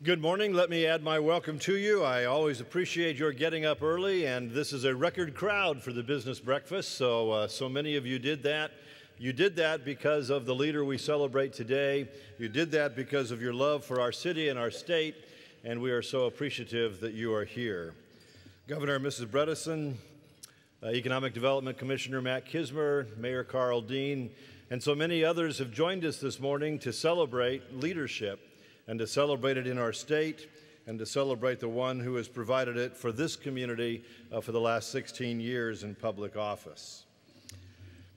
Good morning. Let me add my welcome to you. I always appreciate your getting up early, and this is a record crowd for the business breakfast, so many of you did that. You did that because of the leader we celebrate today. You did that because of your love for our city and our state, and we are so appreciative that you are here. Governor and Mrs. Bredeson, Economic Development Commissioner Matt Kismer, Mayor Carl Dean, and so many others have joined us this morning to celebrate leadership and to celebrate it in our state, and to celebrate the one who has provided it for this community for the last 16 years in public office.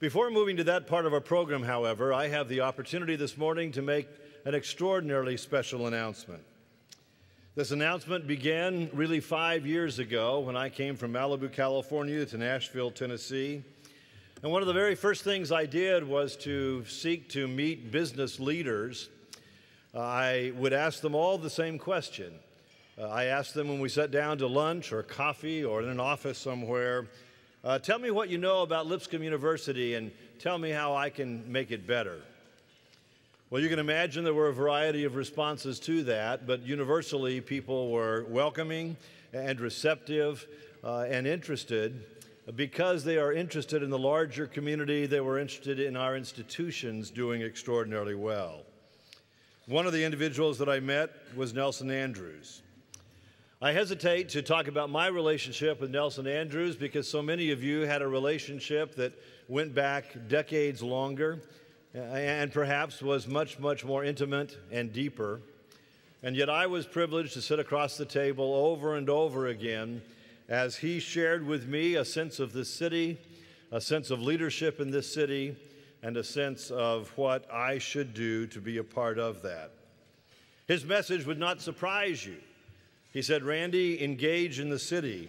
Before moving to that part of our program, however, I have the opportunity this morning to make an extraordinarily special announcement. This announcement began really 5 years ago when I came from Malibu, California to Nashville, Tennessee. And one of the very first things I did was to seek to meet business leaders. I would ask them all the same question. I asked them when we sat down to lunch or coffee or in an office somewhere, tell me what you know about Lipscomb University and tell me how I can make it better. Well, you can imagine there were a variety of responses to that, but universally people were welcoming and receptive and interested because they are interested in the larger community. They were interested in our institutions doing extraordinarily well. One of the individuals that I met was Nelson Andrews. I hesitate to talk about my relationship with Nelson Andrews because so many of you had a relationship that went back decades longer and perhaps was much, much more intimate and deeper. And yet I was privileged to sit across the table over and over again as he shared with me a sense of this city, a sense of leadership in this city, and a sense of what I should do to be a part of that. His message would not surprise you. He said, Randy, engage in the city.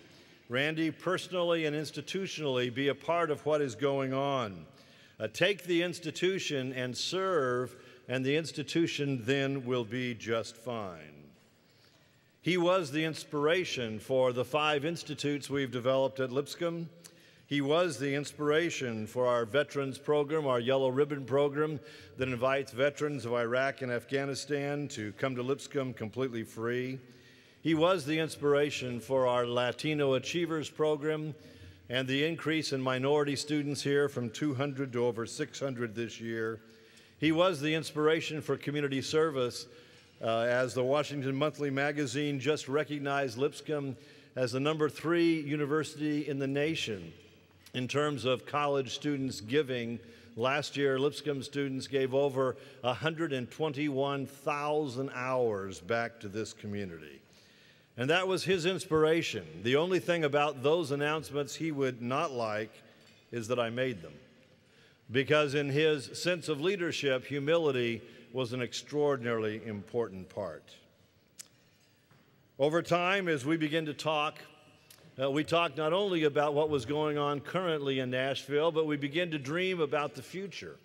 Randy, personally and institutionally, be a part of what is going on. Take the institution and serve, and the institution then will be just fine. He was the inspiration for the 5 institutes we've developed at Lipscomb. He was the inspiration for our veterans program, our Yellow Ribbon program that invites veterans of Iraq and Afghanistan to come to Lipscomb completely free. He was the inspiration for our Latino Achievers program and the increase in minority students here from 200 to over 600 this year. He was the inspiration for community service as the Washington Monthly Magazine just recognized Lipscomb as the #3 university in the nation in terms of college students giving. Last year, Lipscomb students gave over 121,000 hours back to this community. And that was his inspiration. The only thing about those announcements he would not like is that I made them. Because in his sense of leadership, humility was an extraordinarily important part. Over time, as we begin to talk, we talked not only about what was going on currently in Nashville, but we began to dream about the future.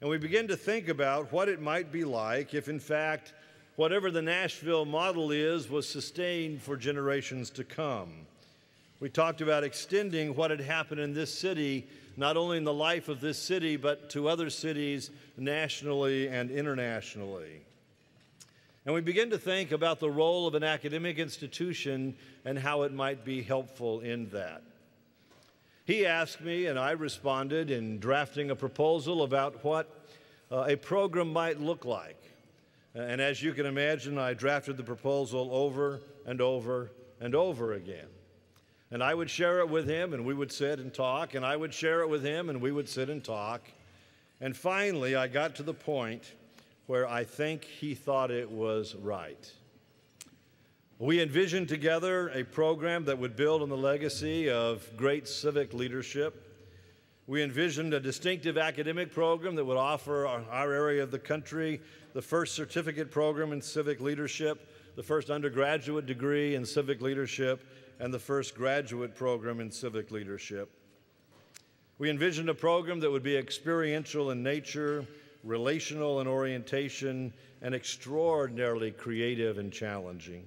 And we began to think about what it might be like if, in fact, whatever the Nashville model is was sustained for generations to come. We talked about extending what had happened in this city, not only in the life of this city, but to other cities nationally and internationally. And we begin to think about the role of an academic institution and how it might be helpful in that. He asked me, and I responded in drafting a proposal about what a program might look like. And as you can imagine, I drafted the proposal over and over and over again. And I would share it with him, and we would sit and talk, and I would share it with him, and we would sit and talk. And finally, I got to the point where I think he thought it was right. We envisioned together a program that would build on the legacy of great civic leadership. We envisioned a distinctive academic program that would offer our area of the country the first certificate program in civic leadership, the first undergraduate degree in civic leadership, and the first graduate program in civic leadership. We envisioned a program that would be experiential in nature, relational in orientation, and extraordinarily creative and challenging.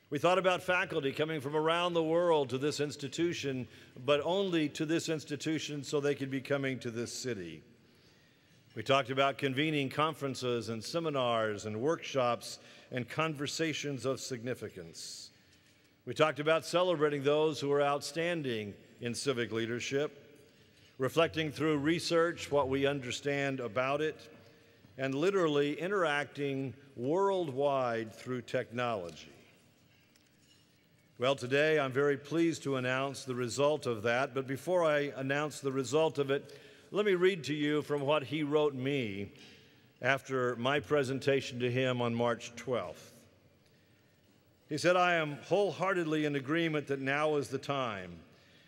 We thought about faculty coming from around the world to this institution, but only to this institution so they could be coming to this city. We talked about convening conferences and seminars and workshops and conversations of significance. We talked about celebrating those who are outstanding in civic leadership, reflecting through research what we understand about it, and literally interacting worldwide through technology. Well, today I'm very pleased to announce the result of that, but before I announce the result of it, let me read to you from what he wrote me after my presentation to him on March 12th. He said, "I am wholeheartedly in agreement that now is the time.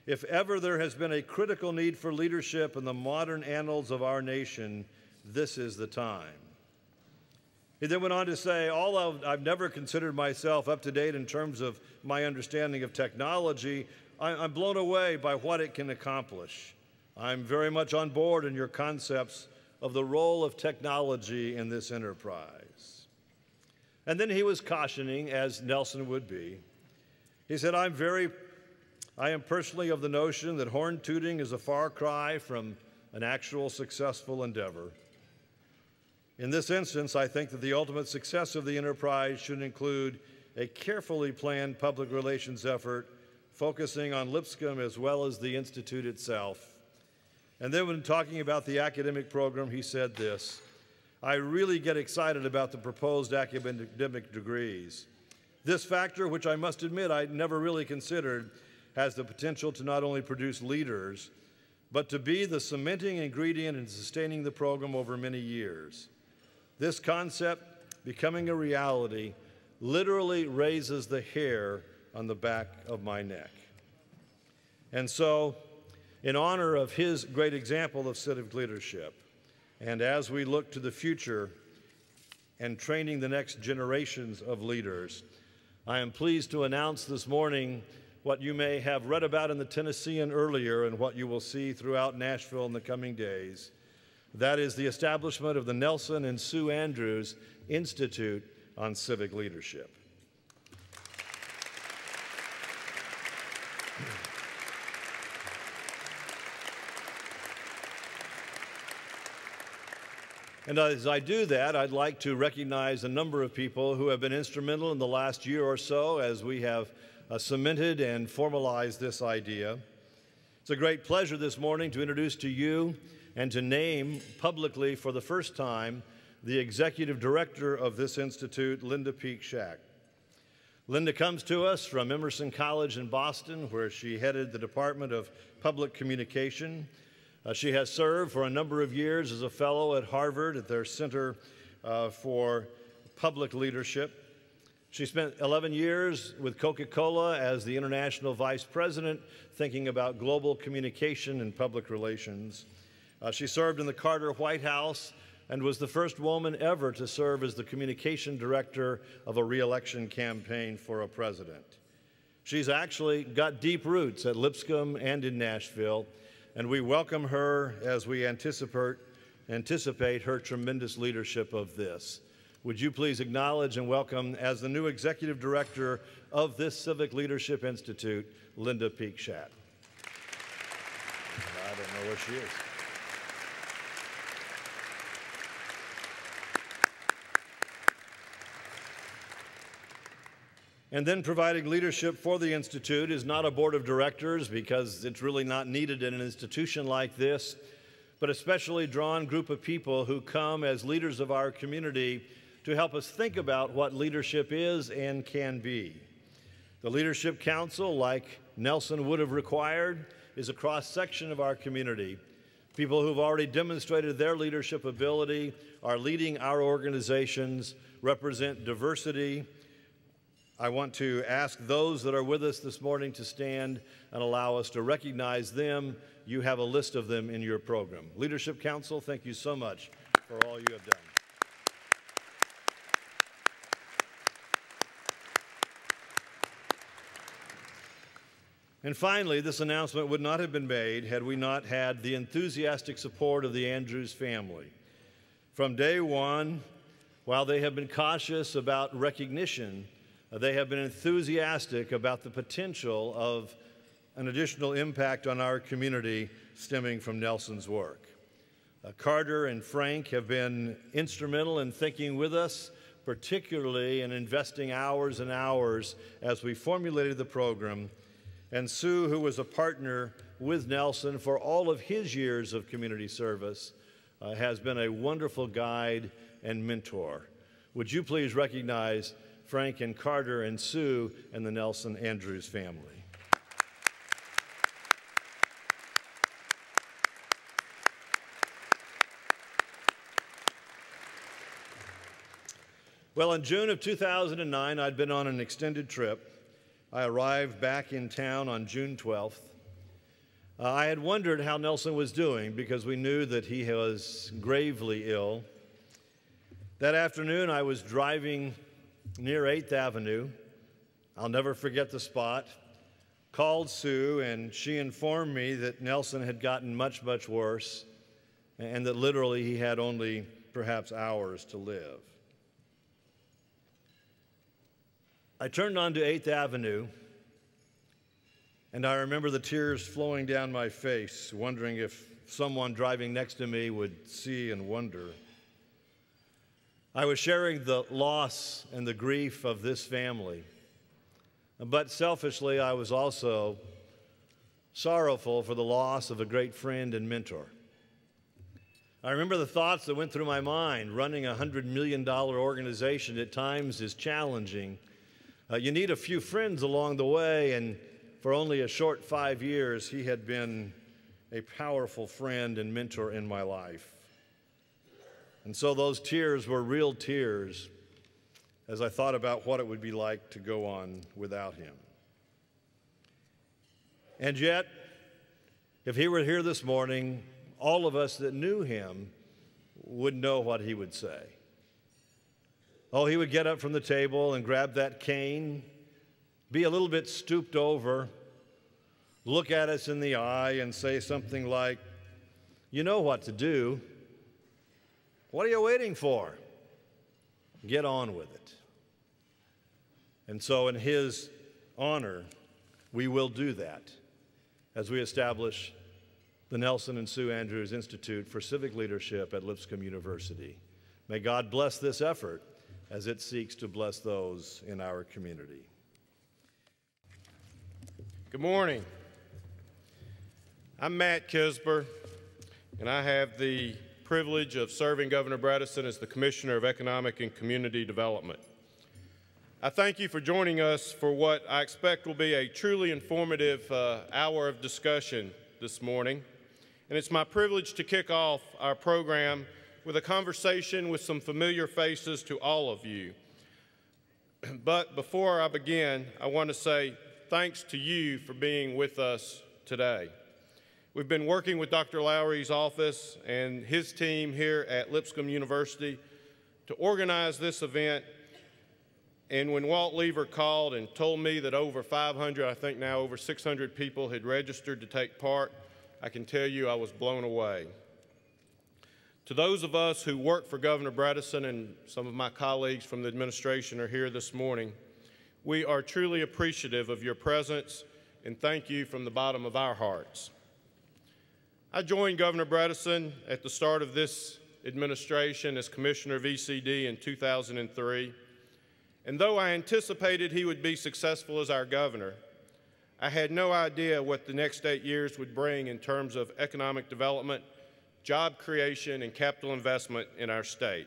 If ever there has been a critical need for leadership in the modern annals of our nation, this is the time." He then went on to say, although I've never considered myself up to date in terms of my understanding of technology, I'm blown away by what it can accomplish. I'm very much on board in your concepts of the role of technology in this enterprise. And then he was cautioning, as Nelson would be. He said, I am personally of the notion that horn tooting is a far cry from an actual successful endeavor. In this instance, I think that the ultimate success of the enterprise should include a carefully planned public relations effort focusing on Lipscomb as well as the Institute itself. And then when talking about the academic program, he said this, "I really get excited about the proposed academic degrees. This factor, which I must admit I never really considered, has the potential to not only produce leaders, but to be the cementing ingredient in sustaining the program over many years. This concept, becoming a reality, literally raises the hair on the back of my neck." And so, in honor of his great example of civic leadership, and as we look to the future and training the next generations of leaders, I am pleased to announce this morning what you may have read about in the Tennessean earlier and what you will see throughout Nashville in the coming days. That is the establishment of the Nelson and Sue Andrews Institute on Civic Leadership. And as I do that, I'd like to recognize a number of people who have been instrumental in the last year or so as we have cemented and formalized this idea. It's a great pleasure this morning to introduce to you and to name publicly for the first time the executive director of this institute, Linda Peak-Shack. Linda comes to us from Emerson College in Boston, where she headed the Department of Public Communication. She has served for a number of years as a fellow at Harvard at their Center for Public Leadership. She spent 11 years with Coca-Cola as the international vice president, thinking about global communication and public relations. She served in the Carter White House and was the first woman ever to serve as the communication director of a re-election campaign for a president. She's actually got deep roots at Lipscomb and in Nashville, and we welcome her as we anticipate her tremendous leadership of this. Would you please acknowledge and welcome, as the new executive director of this Civic Leadership Institute, Linda Peak-Shack. I don't know where she is. And then providing leadership for the Institute is not a board of directors, because it's really not needed in an institution like this, but a specially drawn group of people who come as leaders of our community to help us think about what leadership is and can be. The Leadership Council, like Nelson would have required, is a cross-section of our community. People who've already demonstrated their leadership ability are leading our organizations, represent diversity. I want to ask those that are with us this morning to stand and allow us to recognize them. You have a list of them in your program. Leadership Council, thank you so much for all you have done. And finally, this announcement would not have been made had we not had the enthusiastic support of the Andrews family. From day one, while they have been cautious about recognition, they have been enthusiastic about the potential of an additional impact on our community stemming from Nelson's work. Carter and Frank have been instrumental in thinking with us, particularly in investing hours and hours as we formulated the program. And Sue, who was a partner with Nelson for all of his years of community service, has been a wonderful guide and mentor. Would you please recognize Frank and Carter and Sue and the Nelson Andrews family? Well, in June of 2009, I'd been on an extended trip. I arrived back in town on June 12th. I had wondered how Nelson was doing because we knew that he was gravely ill. That afternoon, I was driving near 8th Avenue. I'll never forget the spot. Called Sue, and she informed me that Nelson had gotten much, much worse, and that literally he had only perhaps hours to live. I turned onto 8th Avenue, and I remember the tears flowing down my face, wondering if someone driving next to me would see and wonder. I was sharing the loss and the grief of this family, but selfishly, I was also sorrowful for the loss of a great friend and mentor. I remember the thoughts that went through my mind. Running a $100 million organization at times is challenging. You need a few friends along the way, and for only a short 5 years, he had been a powerful friend and mentor in my life. And so those tears were real tears as I thought about what it would be like to go on without him. And yet, if he were here this morning, all of us that knew him would know what he would say. Oh, he would get up from the table and grab that cane, be a little bit stooped over, look at us in the eye and say something like, "You know what to do. What are you waiting for? Get on with it." And so in his honor, we will do that as we establish the Nelson and Sue Andrews Institute for Civic Leadership at Lipscomb University. May God bless this effort as it seeks to bless those in our community. Good morning. I'm Matt Kisber, and I have the privilege of serving Governor Bredeson as the Commissioner of Economic and Community Development. I thank you for joining us for what I expect will be a truly informative hour of discussion this morning. And it's my privilege to kick off our program with a conversation with some familiar faces to all of you. But before I begin, I want to say thanks to you for being with us today. We've been working with Dr. Lowry's office and his team here at Lipscomb University to organize this event. And when Walt Lever called and told me that over 500, I think now over 600 people had registered to take part, I can tell you I was blown away. To those of us who work for Governor Bredeson, and some of my colleagues from the administration are here this morning, we are truly appreciative of your presence and thank you from the bottom of our hearts. I joined Governor Bredeson at the start of this administration as Commissioner of ECD in 2003, and though I anticipated he would be successful as our governor, I had no idea what the next 8 years would bring in terms of economic development, job creation, and capital investment in our state.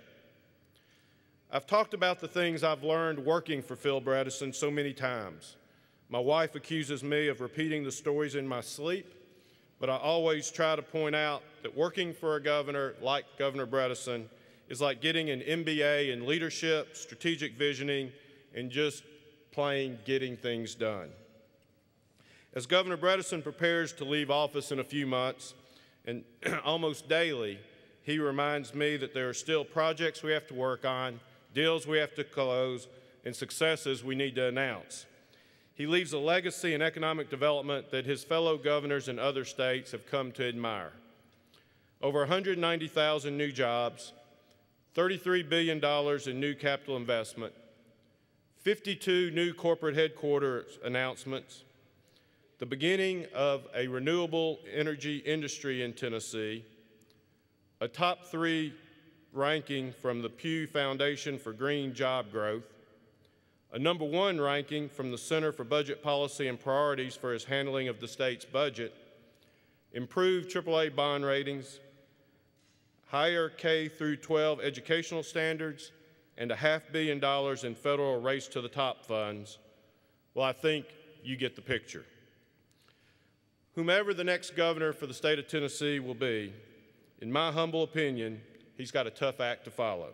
I've talked about the things I've learned working for Phil Bredeson so many times. My wife accuses me of repeating the stories in my sleep, but I always try to point out that working for a governor like Governor Bredeson is like getting an MBA in leadership, strategic visioning, and just plain getting things done. As Governor Bredeson prepares to leave office in a few months, and almost daily, he reminds me that there are still projects we have to work on, deals we have to close, and successes we need to announce. He leaves a legacy in economic development that his fellow governors in other states have come to admire. Over 190,000 new jobs, $33 billion in new capital investment, 52 new corporate headquarters announcements, the beginning of a renewable energy industry in Tennessee, a top 3 ranking from the Pew Foundation for Green Job Growth, a number 1 ranking from the Center for Budget Policy and Priorities for his handling of the state's budget, improved AAA bond ratings, higher K through 12 educational standards, and $500 million in federal Race to the Top funds. Well, I think you get the picture. Whomever the next governor for the state of Tennessee will be, in my humble opinion, he's got a tough act to follow.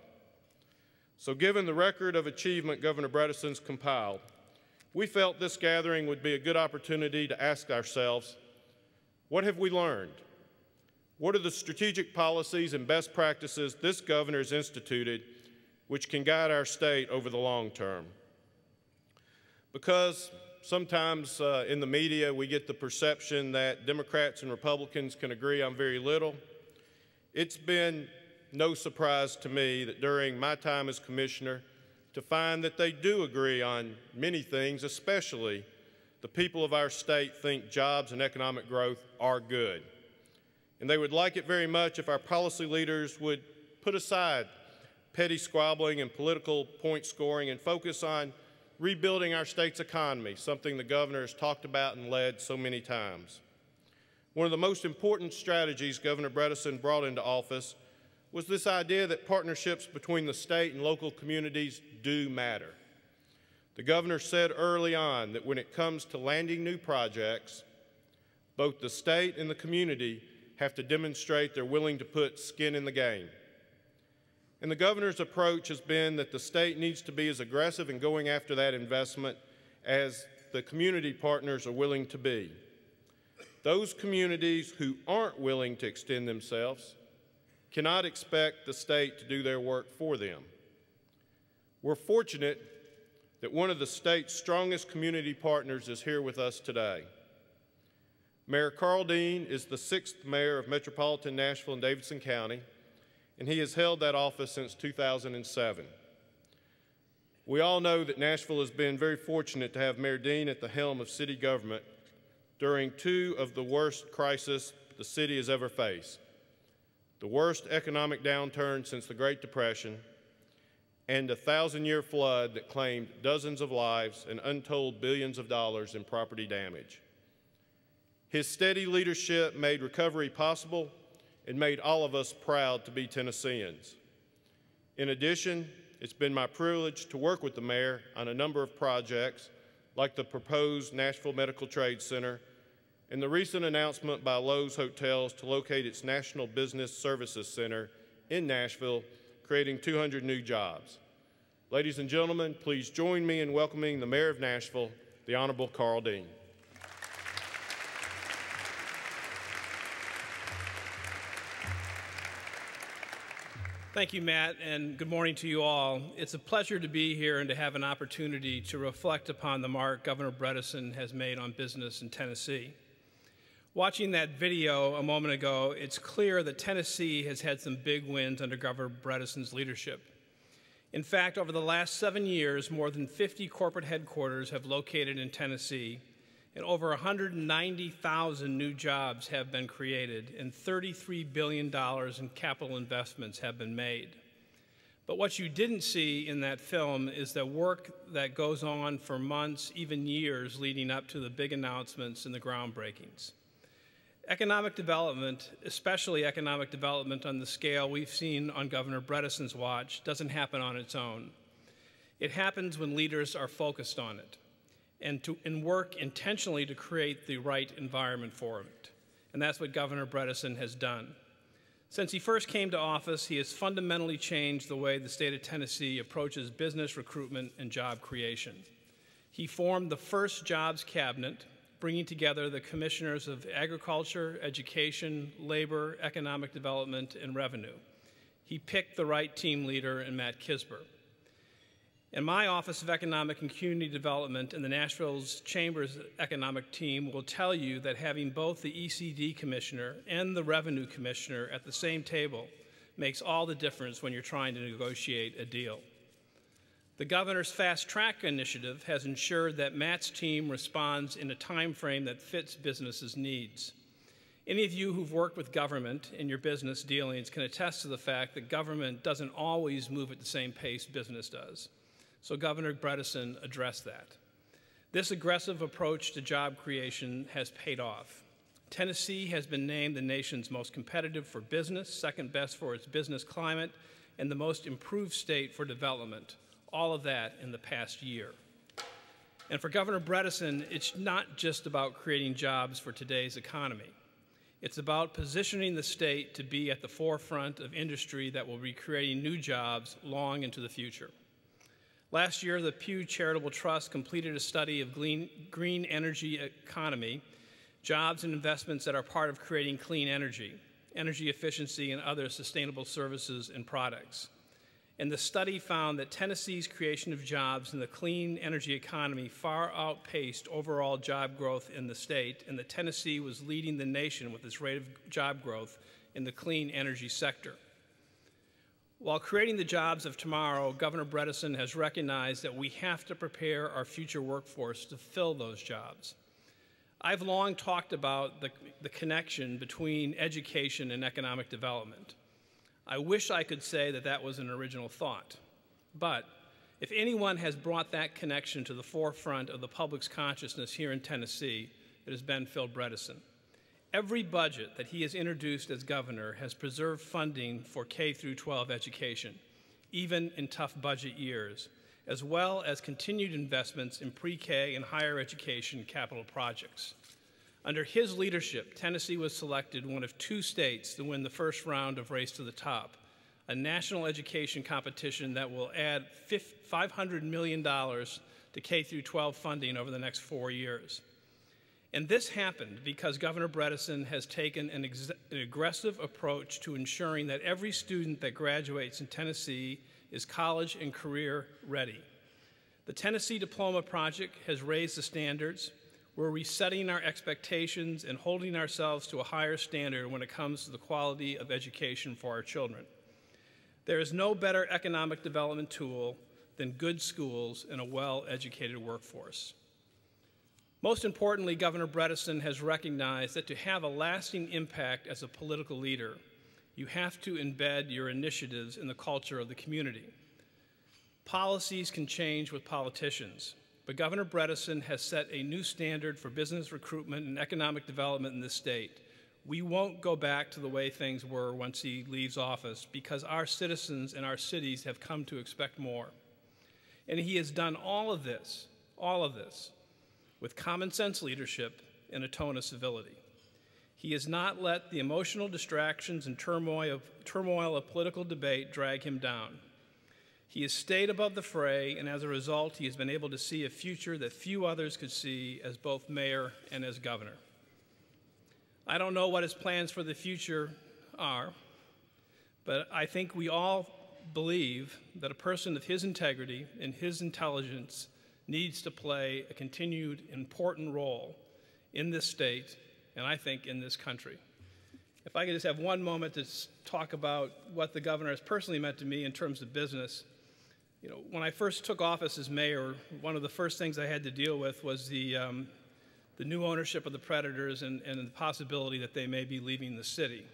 So given the record of achievement Governor Bredeson's compiled, we felt this gathering would be a good opportunity to ask ourselves, what have we learned? What are the strategic policies and best practices this governor has instituted which can guide our state over the long term? Because sometimes in the media we get the perception that Democrats and Republicans can agree on very little. It's been no surprise to me that during my time as commissioner to find that they do agree on many things, especially the people of our state think jobs and economic growth are good. And they would like it very much if our policy leaders would put aside petty squabbling and political point scoring and focus on rebuilding our state's economy, something the governor has talked about and led so many times. One of the most important strategies Governor Bredeson brought into office was this idea that partnerships between the state and local communities do matter. The governor said early on that when it comes to landing new projects, both the state and the community have to demonstrate they're willing to put skin in the game. And the governor's approach has been that the state needs to be as aggressive in going after that investment as the community partners are willing to be. Those communities who aren't willing to extend themselves cannot expect the state to do their work for them. We're fortunate that one of the state's strongest community partners is here with us today. Mayor Carl Dean is the 6th mayor of metropolitan Nashville and Davidson County, and he has held that office since 2007. We all know that Nashville has been very fortunate to have Mayor Dean at the helm of city government during 2 of the worst crises the city has ever faced: the worst economic downturn since the Great Depression, and a 1,000-year flood that claimed dozens of lives and untold billions of dollars in property damage. His steady leadership made recovery possible and made all of us proud to be Tennesseans. In addition, it's been my privilege to work with the mayor on a number of projects, like the proposed Nashville Medical Trade Center and the recent announcement by Lowe's Hotels to locate its National Business Services Center in Nashville, creating 200 new jobs. Ladies and gentlemen, please join me in welcoming the Mayor of Nashville, the Honorable Carl Dean. Thank you, Matt, and good morning to you all. It's a pleasure to be here and to have an opportunity to reflect upon the mark Governor Bredeson has made on business in Tennessee. Watching that video a moment ago, it's clear that Tennessee has had some big wins under Governor Bredeson's leadership. In fact, over the last 7 years, more than 50 corporate headquarters have located in Tennessee, and over 190,000 new jobs have been created, and $33 billion in capital investments have been made. But what you didn't see in that film is the work that goes on for months, even years, leading up to the big announcements and the groundbreakings. Economic development, especially economic development on the scale we've seen on Governor Bredeson's watch, doesn't happen on its own. It happens when leaders are focused on it and work intentionally to create the right environment for it. And that's what Governor Bredeson has done. Since he first came to office, he has fundamentally changed the way the state of Tennessee approaches business recruitment and job creation. He formed the first jobs cabinet, bringing together the commissioners of agriculture, education, labor, economic development, and revenue. He picked the right team leader in Matt Kisber. And my Office of Economic and Community Development and the Nashville's Chamber's economic team will tell you that having both the ECD commissioner and the revenue commissioner at the same table makes all the difference when you're trying to negotiate a deal. The governor's Fast Track initiative has ensured that Matt's team responds in a time frame that fits businesses' needs. Any of you who've worked with government in your business dealings can attest to the fact that government doesn't always move at the same pace business does. So Governor Bredeson addressed that. This aggressive approach to job creation has paid off. Tennessee has been named the nation's most competitive for business, second best for its business climate, and the most improved state for development, all of that in the past year. And for Governor Bredeson, it's not just about creating jobs for today's economy. It's about positioning the state to be at the forefront of industry that will be creating new jobs long into the future. Last year, the Pew Charitable Trust completed a study of green energy economy, jobs and investments that are part of creating clean energy, energy efficiency, and other sustainable services and products. And the study found that Tennessee's creation of jobs in the clean energy economy far outpaced overall job growth in the state, and that Tennessee was leading the nation with its rate of job growth in the clean energy sector. While creating the jobs of tomorrow, Governor Bredeson has recognized that we have to prepare our future workforce to fill those jobs. I've long talked about the connection between education and economic development. I wish I could say that that was an original thought, but if anyone has brought that connection to the forefront of the public's consciousness here in Tennessee, it has been Phil Bredeson. Every budget that he has introduced as governor has preserved funding for K through 12 education, even in tough budget years, as well as continued investments in pre-K and higher education capital projects. Under his leadership, Tennessee was selected one of 2 states to win the first round of Race to the Top, a national education competition that will add $500 million to K through 12 funding over the next 4 years. And this happened because Governor Bredeson has taken an aggressive approach to ensuring that every student that graduates in Tennessee is college and career ready. The Tennessee Diploma Project has raised the standards. We're resetting our expectations and holding ourselves to a higher standard when it comes to the quality of education for our children. There is no better economic development tool than good schools and a well-educated workforce. Most importantly, Governor Bredeson has recognized that to have a lasting impact as a political leader, you have to embed your initiatives in the culture of the community. Policies can change with politicians, but Governor Bredeson has set a new standard for business recruitment and economic development in this state. We won't go back to the way things were once he leaves office because our citizens and our cities have come to expect more. And he has done all of this, with common sense leadership and a tone of civility. He has not let the emotional distractions and turmoil of political debate drag him down. He has stayed above the fray, and as a result, he has been able to see a future that few others could see as both mayor and as governor. I don't know what his plans for the future are, but I think we all believe that a person of his integrity and his intelligence needs to play a continued important role in this state, and I think in this country. If I could just have one moment to talk about what the governor has personally meant to me in terms of business. You know, when I first took office as mayor, one of the first things I had to deal with was the new ownership of the Predators and the possibility that they may be leaving the city.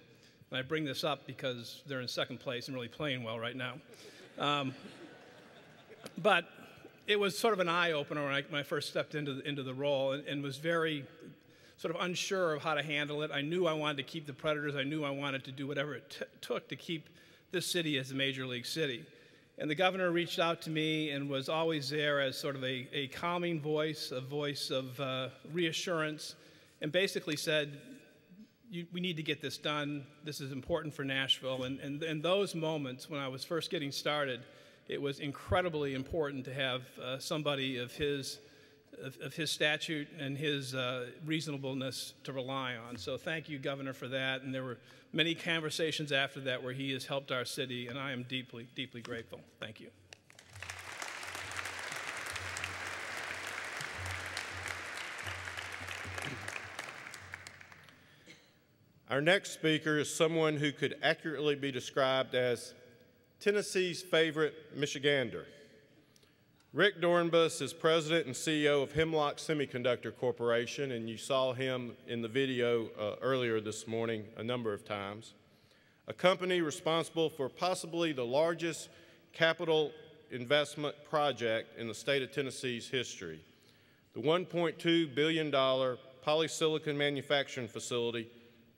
And I bring this up because they're in second place and really playing well right now. But it was sort of an eye-opener when I first stepped into the role and was very sort of unsure of how to handle it. I knew I wanted to keep the Predators. I knew I wanted to do whatever it took to keep this city as a major league city. And the governor reached out to me and was always there as sort of a calming voice, a voice of reassurance, and basically said, we need to get this done. This is important for Nashville. And in those moments when I was first getting started, it was incredibly important to have somebody of his statute and his reasonableness to rely on. So thank you, Governor, for that. And there were many conversations after that where he has helped our city, and I am deeply, deeply grateful. Thank you. Our next speaker is someone who could accurately be described as Tennessee's favorite Michigander. Rick Dornbus is president and CEO of Hemlock Semiconductor Corporation, and you saw him in the video earlier this morning a number of times. A company responsible for possibly the largest capital investment project in the state of Tennessee's history, the $1.2 billion polysilicon manufacturing facility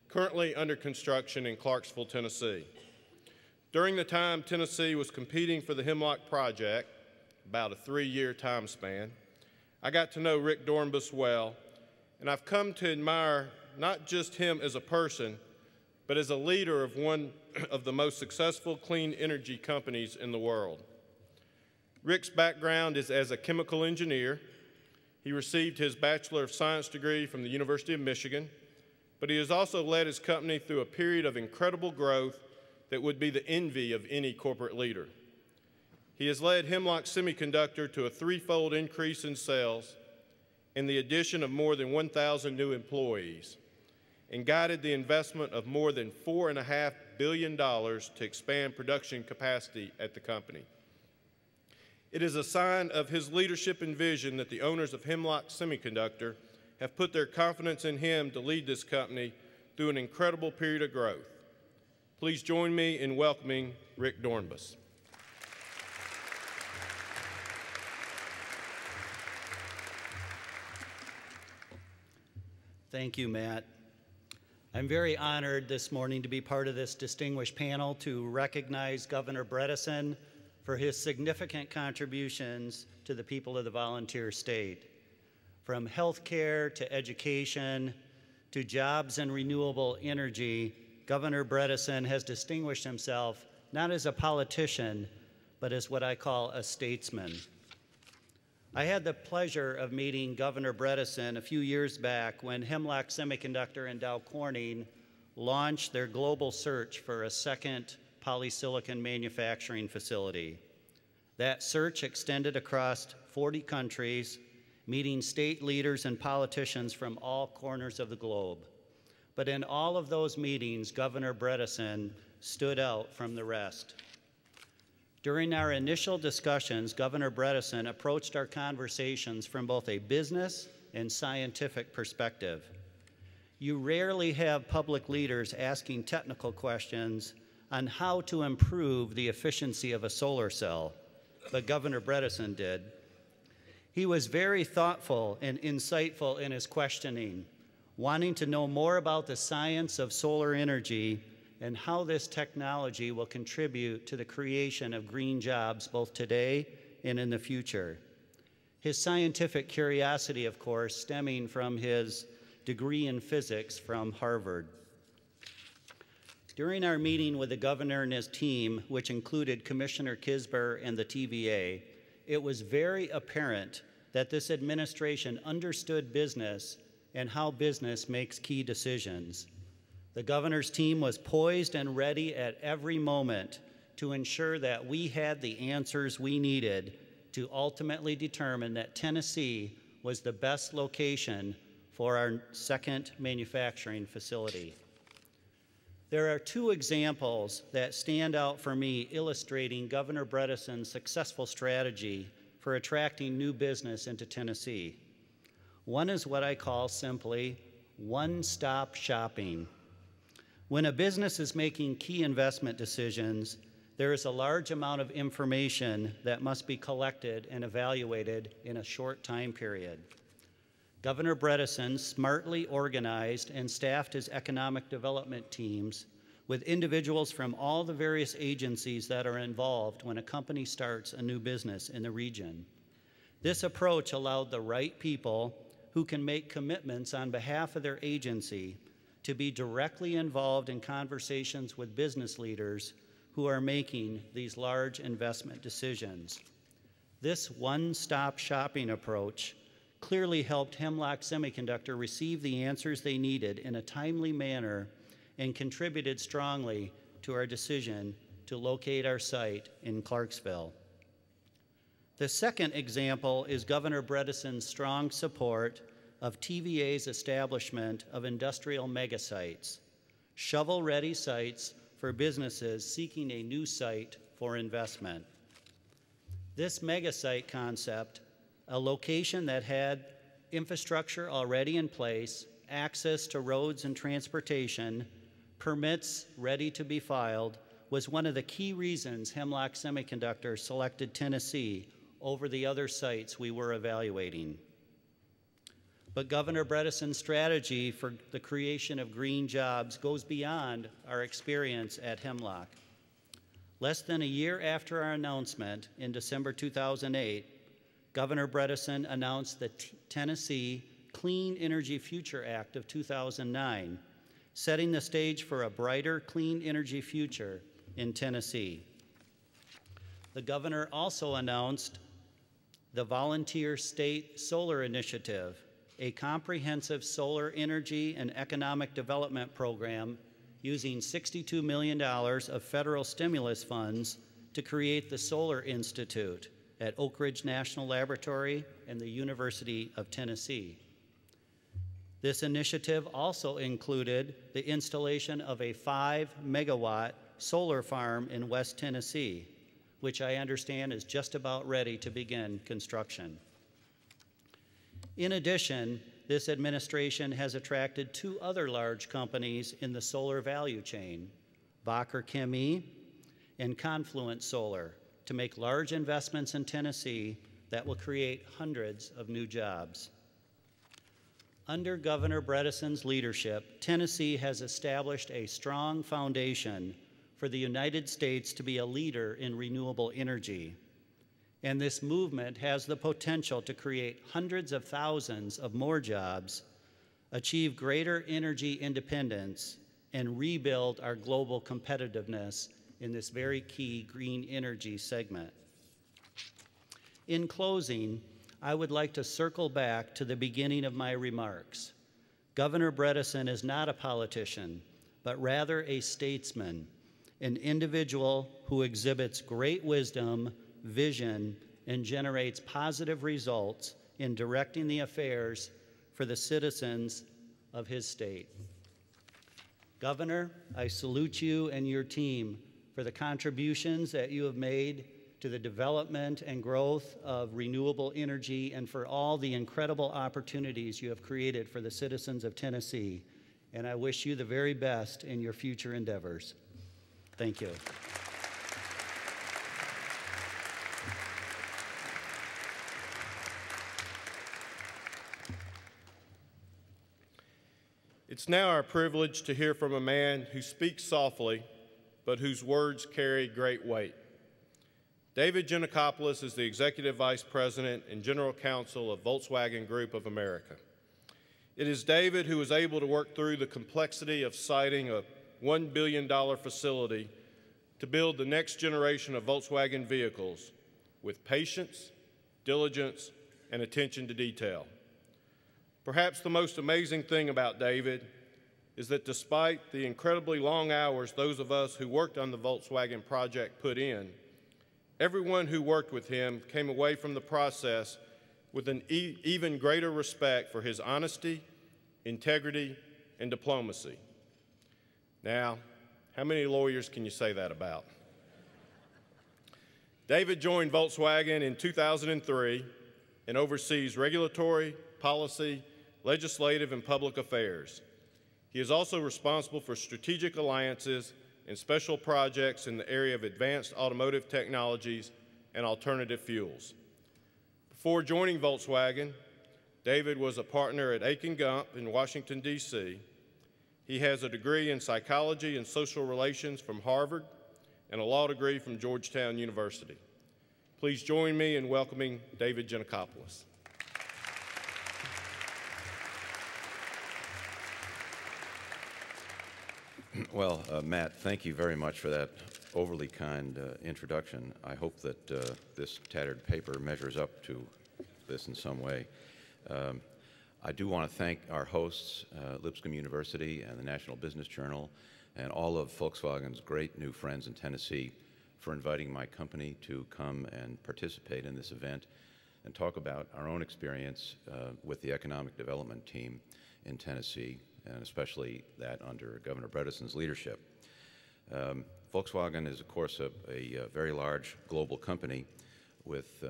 currently under construction in Clarksville, Tennessee. During the time Tennessee was competing for the Hemlock project, about a 3-year time span, I got to know Rick Dornbus well, and I've come to admire not just him as a person, but as a leader of one of the most successful clean energy companies in the world. Rick's background is as a chemical engineer. He received his Bachelor of Science degree from the University of Michigan, but he has also led his company through a period of incredible growth that would be the envy of any corporate leader. He has led Hemlock Semiconductor to a 3-fold increase in sales and the addition of more than 1,000 new employees, and guided the investment of more than $4.5 billion to expand production capacity at the company. It is a sign of his leadership and vision that the owners of Hemlock Semiconductor have put their confidence in him to lead this company through an incredible period of growth. Please join me in welcoming Rick Dornbus. Thank you, Matt. I'm very honored this morning to be part of this distinguished panel to recognize Governor Bredeson for his significant contributions to the people of the volunteer state. From healthcare to education to jobs and renewable energy, Governor Bredeson has distinguished himself not as a politician, but as what I call a statesman. I had the pleasure of meeting Governor Bredeson a few years back when Hemlock Semiconductor and Dow Corning launched their global search for a second polysilicon manufacturing facility. That search extended across 40 countries, meeting state leaders and politicians from all corners of the globe. But in all of those meetings, Governor Bredeson stood out from the rest. During our initial discussions, Governor Bredeson approached our conversations from both a business and scientific perspective. You rarely have public leaders asking technical questions on how to improve the efficiency of a solar cell, but Governor Bredeson did. He was very thoughtful and insightful in his questioning, wanting to know more about the science of solar energy and how this technology will contribute to the creation of green jobs both today and in the future. His scientific curiosity, of course, stemming from his degree in physics from Harvard. During our meeting with the governor and his team, which included Commissioner Kisber and the TVA, it was very apparent that this administration understood business and how business makes key decisions. The governor's team was poised and ready at every moment to ensure that we had the answers we needed to ultimately determine that Tennessee was the best location for our second manufacturing facility. There are 2 examples that stand out for me illustrating Governor Bredeson's successful strategy for attracting new business into Tennessee. One is what I call simply one-stop shopping. When a business is making key investment decisions, there is a large amount of information that must be collected and evaluated in a short time period. Governor Bredeson smartly organized and staffed his economic development teams with individuals from all the various agencies that are involved when a company starts a new business in the region. This approach allowed the right people who can make commitments on behalf of their agency to be directly involved in conversations with business leaders who are making these large investment decisions. This one-stop shopping approach clearly helped Hemlock Semiconductor receive the answers they needed in a timely manner and contributed strongly to our decision to locate our site in Clarksville. The second example is Governor Bredeson's strong support of TVA's establishment of industrial megasites, shovel-ready sites for businesses seeking a new site for investment. This mega site concept, a location that had infrastructure already in place, access to roads and transportation, permits ready to be filed, was one of the key reasons Hemlock Semiconductor selected Tennessee over the other sites we were evaluating. But Governor Bredeson's strategy for the creation of green jobs goes beyond our experience at Hemlock. Less than a year after our announcement in December 2008, Governor Bredeson announced the Tennessee Clean Energy Future Act of 2009, setting the stage for a brighter, clean energy future in Tennessee. The governor also announced the Volunteer State Solar Initiative, a comprehensive solar energy and economic development program using $62 million of federal stimulus funds to create the Solar Institute at Oak Ridge National Laboratory and the University of Tennessee. This initiative also included the installation of a 5-megawatt solar farm in West Tennessee, which I understand is just about ready to begin construction. In addition, this administration has attracted 2 other large companies in the solar value chain, Wacker Chemie and Confluent Solar, to make large investments in Tennessee that will create hundreds of new jobs. Under Governor Bredeson's leadership, Tennessee has established a strong foundation for the United States to be a leader in renewable energy. And this movement has the potential to create hundreds of thousands of more jobs, achieve greater energy independence, and rebuild our global competitiveness in this very key green energy segment. In closing, I would like to circle back to the beginning of my remarks. Governor Bredeson is not a politician, but rather a statesman, an individual who exhibits great wisdom, vision, and generates positive results in directing the affairs for the citizens of his state. Governor, I salute you and your team for the contributions that you have made to the development and growth of renewable energy and for all the incredible opportunities you have created for the citizens of Tennessee. And I wish you the very best in your future endeavors. Thank you. It's now our privilege to hear from a man who speaks softly, but whose words carry great weight. David Giannakopoulos is the Executive Vice President and General Counsel of Volkswagen Group of America. It is David who was able to work through the complexity of siting a $1 billion facility to build the next generation of Volkswagen vehicles with patience, diligence, and attention to detail. Perhaps the most amazing thing about David is that despite the incredibly long hours those of us who worked on the Volkswagen project put in, everyone who worked with him came away from the process with an even greater respect for his honesty, integrity, and diplomacy. Now, how many lawyers can you say that about? David joined Volkswagen in 2003 and oversees regulatory, policy, legislative, and public affairs. He is also responsible for strategic alliances and special projects in the area of advanced automotive technologies and alternative fuels. Before joining Volkswagen, David was a partner at Aiken Gump in Washington, D.C. He has a degree in psychology and social relations from Harvard and a law degree from Georgetown University. Please join me in welcoming David Giannakopoulos. Well, Matt, thank you very much for that overly kind introduction. I hope that this tattered paper measures up to this in some way. I do want to thank our hosts, Lipscomb University and the National Business Journal, and all of Volkswagen's great new friends in Tennessee for inviting my company to come and participate in this event and talk about our own experience with the economic development team in Tennessee, and especially that under Governor Bredeson's leadership. Volkswagen is, of course, a very large global company, with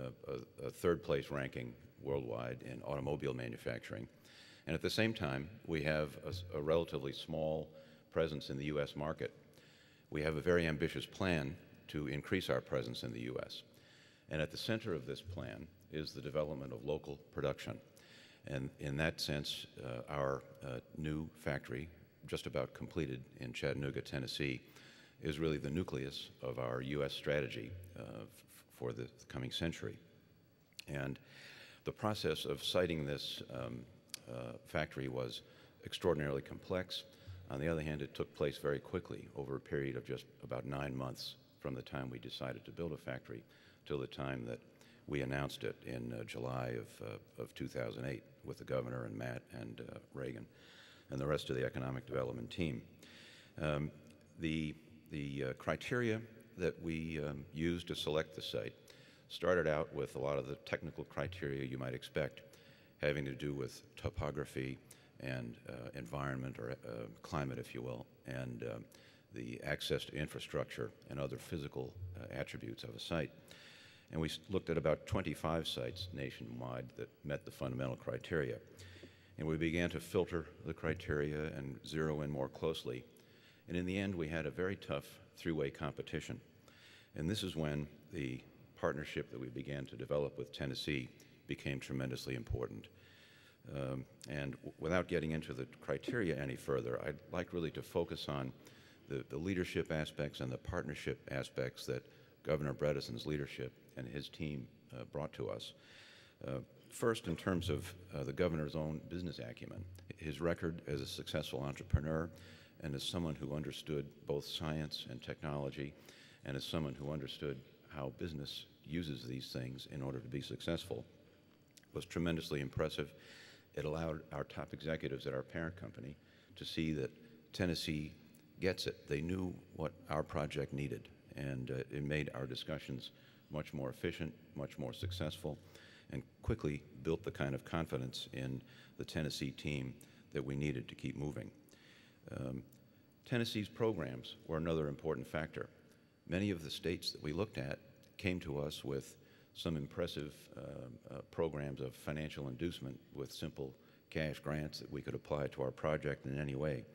a third-place ranking worldwide in automobile manufacturing. And at the same time, we have a relatively small presence in the U.S. market. We have a very ambitious plan to increase our presence in the U.S. And at the center of this plan is the development of local production. And in that sense, our new factory, just about completed in Chattanooga, Tennessee, is really the nucleus of our U.S. strategy for the coming century. And the process of siting this factory was extraordinarily complex. On the other hand, it took place very quickly over a period of just about 9 months from the time we decided to build a factory till the time that we announced it in July of 2008 with the governor and Matt and Reagan and the rest of the economic development team. The criteria that we used to select the site started out with a lot of the technical criteria you might expect, having to do with topography and environment or climate, if you will, and the access to infrastructure and other physical attributes of a site. And we looked at about 25 sites nationwide that met the fundamental criteria. And we began to filter the criteria and zero in more closely. And in the end, we had a very tough three-way competition. And this is when the partnership that we began to develop with Tennessee became tremendously important. And without getting into the criteria any further, I'd like really to focus on the leadership aspects and the partnership aspects that Governor Bredeson's leadership and his team brought to us. First, in terms of the governor's own business acumen, his record as a successful entrepreneur and as someone who understood both science and technology and as someone who understood how business uses these things in order to be successful was tremendously impressive. It allowed our top executives at our parent company to see that Tennessee gets it. They knew what our project needed, and it made our discussions much more efficient, much more successful, and quickly built the kind of confidence in the Tennessee team that we needed to keep moving. Tennessee's programs were another important factor. Many of the states that we looked at came to us with some impressive programs of financial inducement with simple cash grants that we could apply to our project in any way.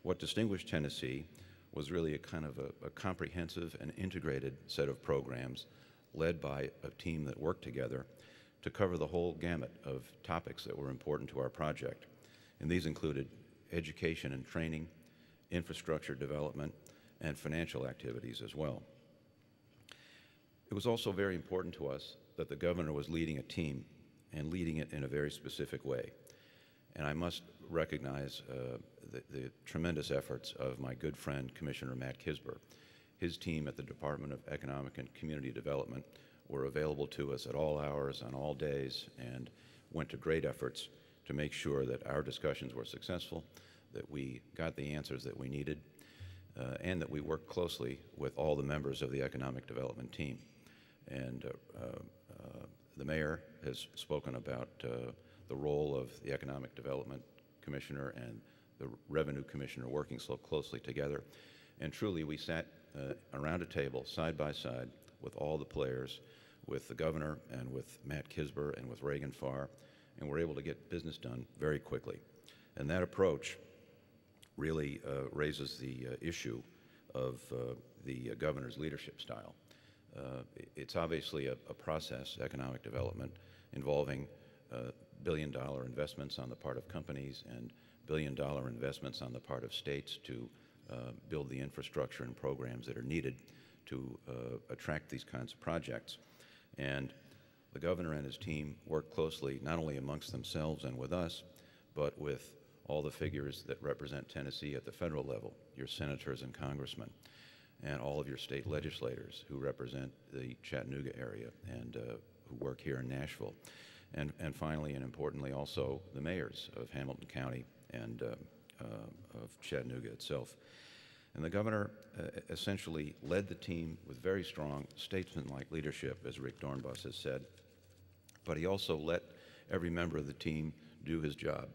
What distinguished Tennessee was really a kind of a comprehensive and integrated set of programs led by a team that worked together to cover the whole gamut of topics that were important to our project. And these included education and training, infrastructure development, and financial activities as well. It was also very important to us that the governor was leading a team and leading it in a very specific way. And I must recognize the tremendous efforts of my good friend, Commissioner Matt Kisber. His team at the Department of Economic and Community Development were available to us at all hours, on all days, and went to great efforts to make sure that our discussions were successful, that we got the answers that we needed, and that we worked closely with all the members of the economic development team. And the mayor has spoken about the role of the Economic Development Commissioner and the Revenue Commissioner working so closely together. And truly, we sat around a table, side by side, with all the players, with the governor and with Matt Kisber and with Reagan Farr, and we're able to get business done very quickly. And that approach really raises the issue of the governor's leadership style. It's obviously a process, economic development, involving billion-dollar investments on the part of companies and billion-dollar investments on the part of states to build the infrastructure and programs that are needed to attract these kinds of projects. And the governor and his team work closely not only amongst themselves and with us, but with all the figures that represent Tennessee at the federal level, your senators and congressmen, and all of your state legislators who represent the Chattanooga area and who work here in Nashville. And finally and importantly also the mayors of Hamilton County and of Chattanooga itself. And the governor essentially led the team with very strong statesman-like leadership, as Rick Dornbus has said, but he also let every member of the team do his job.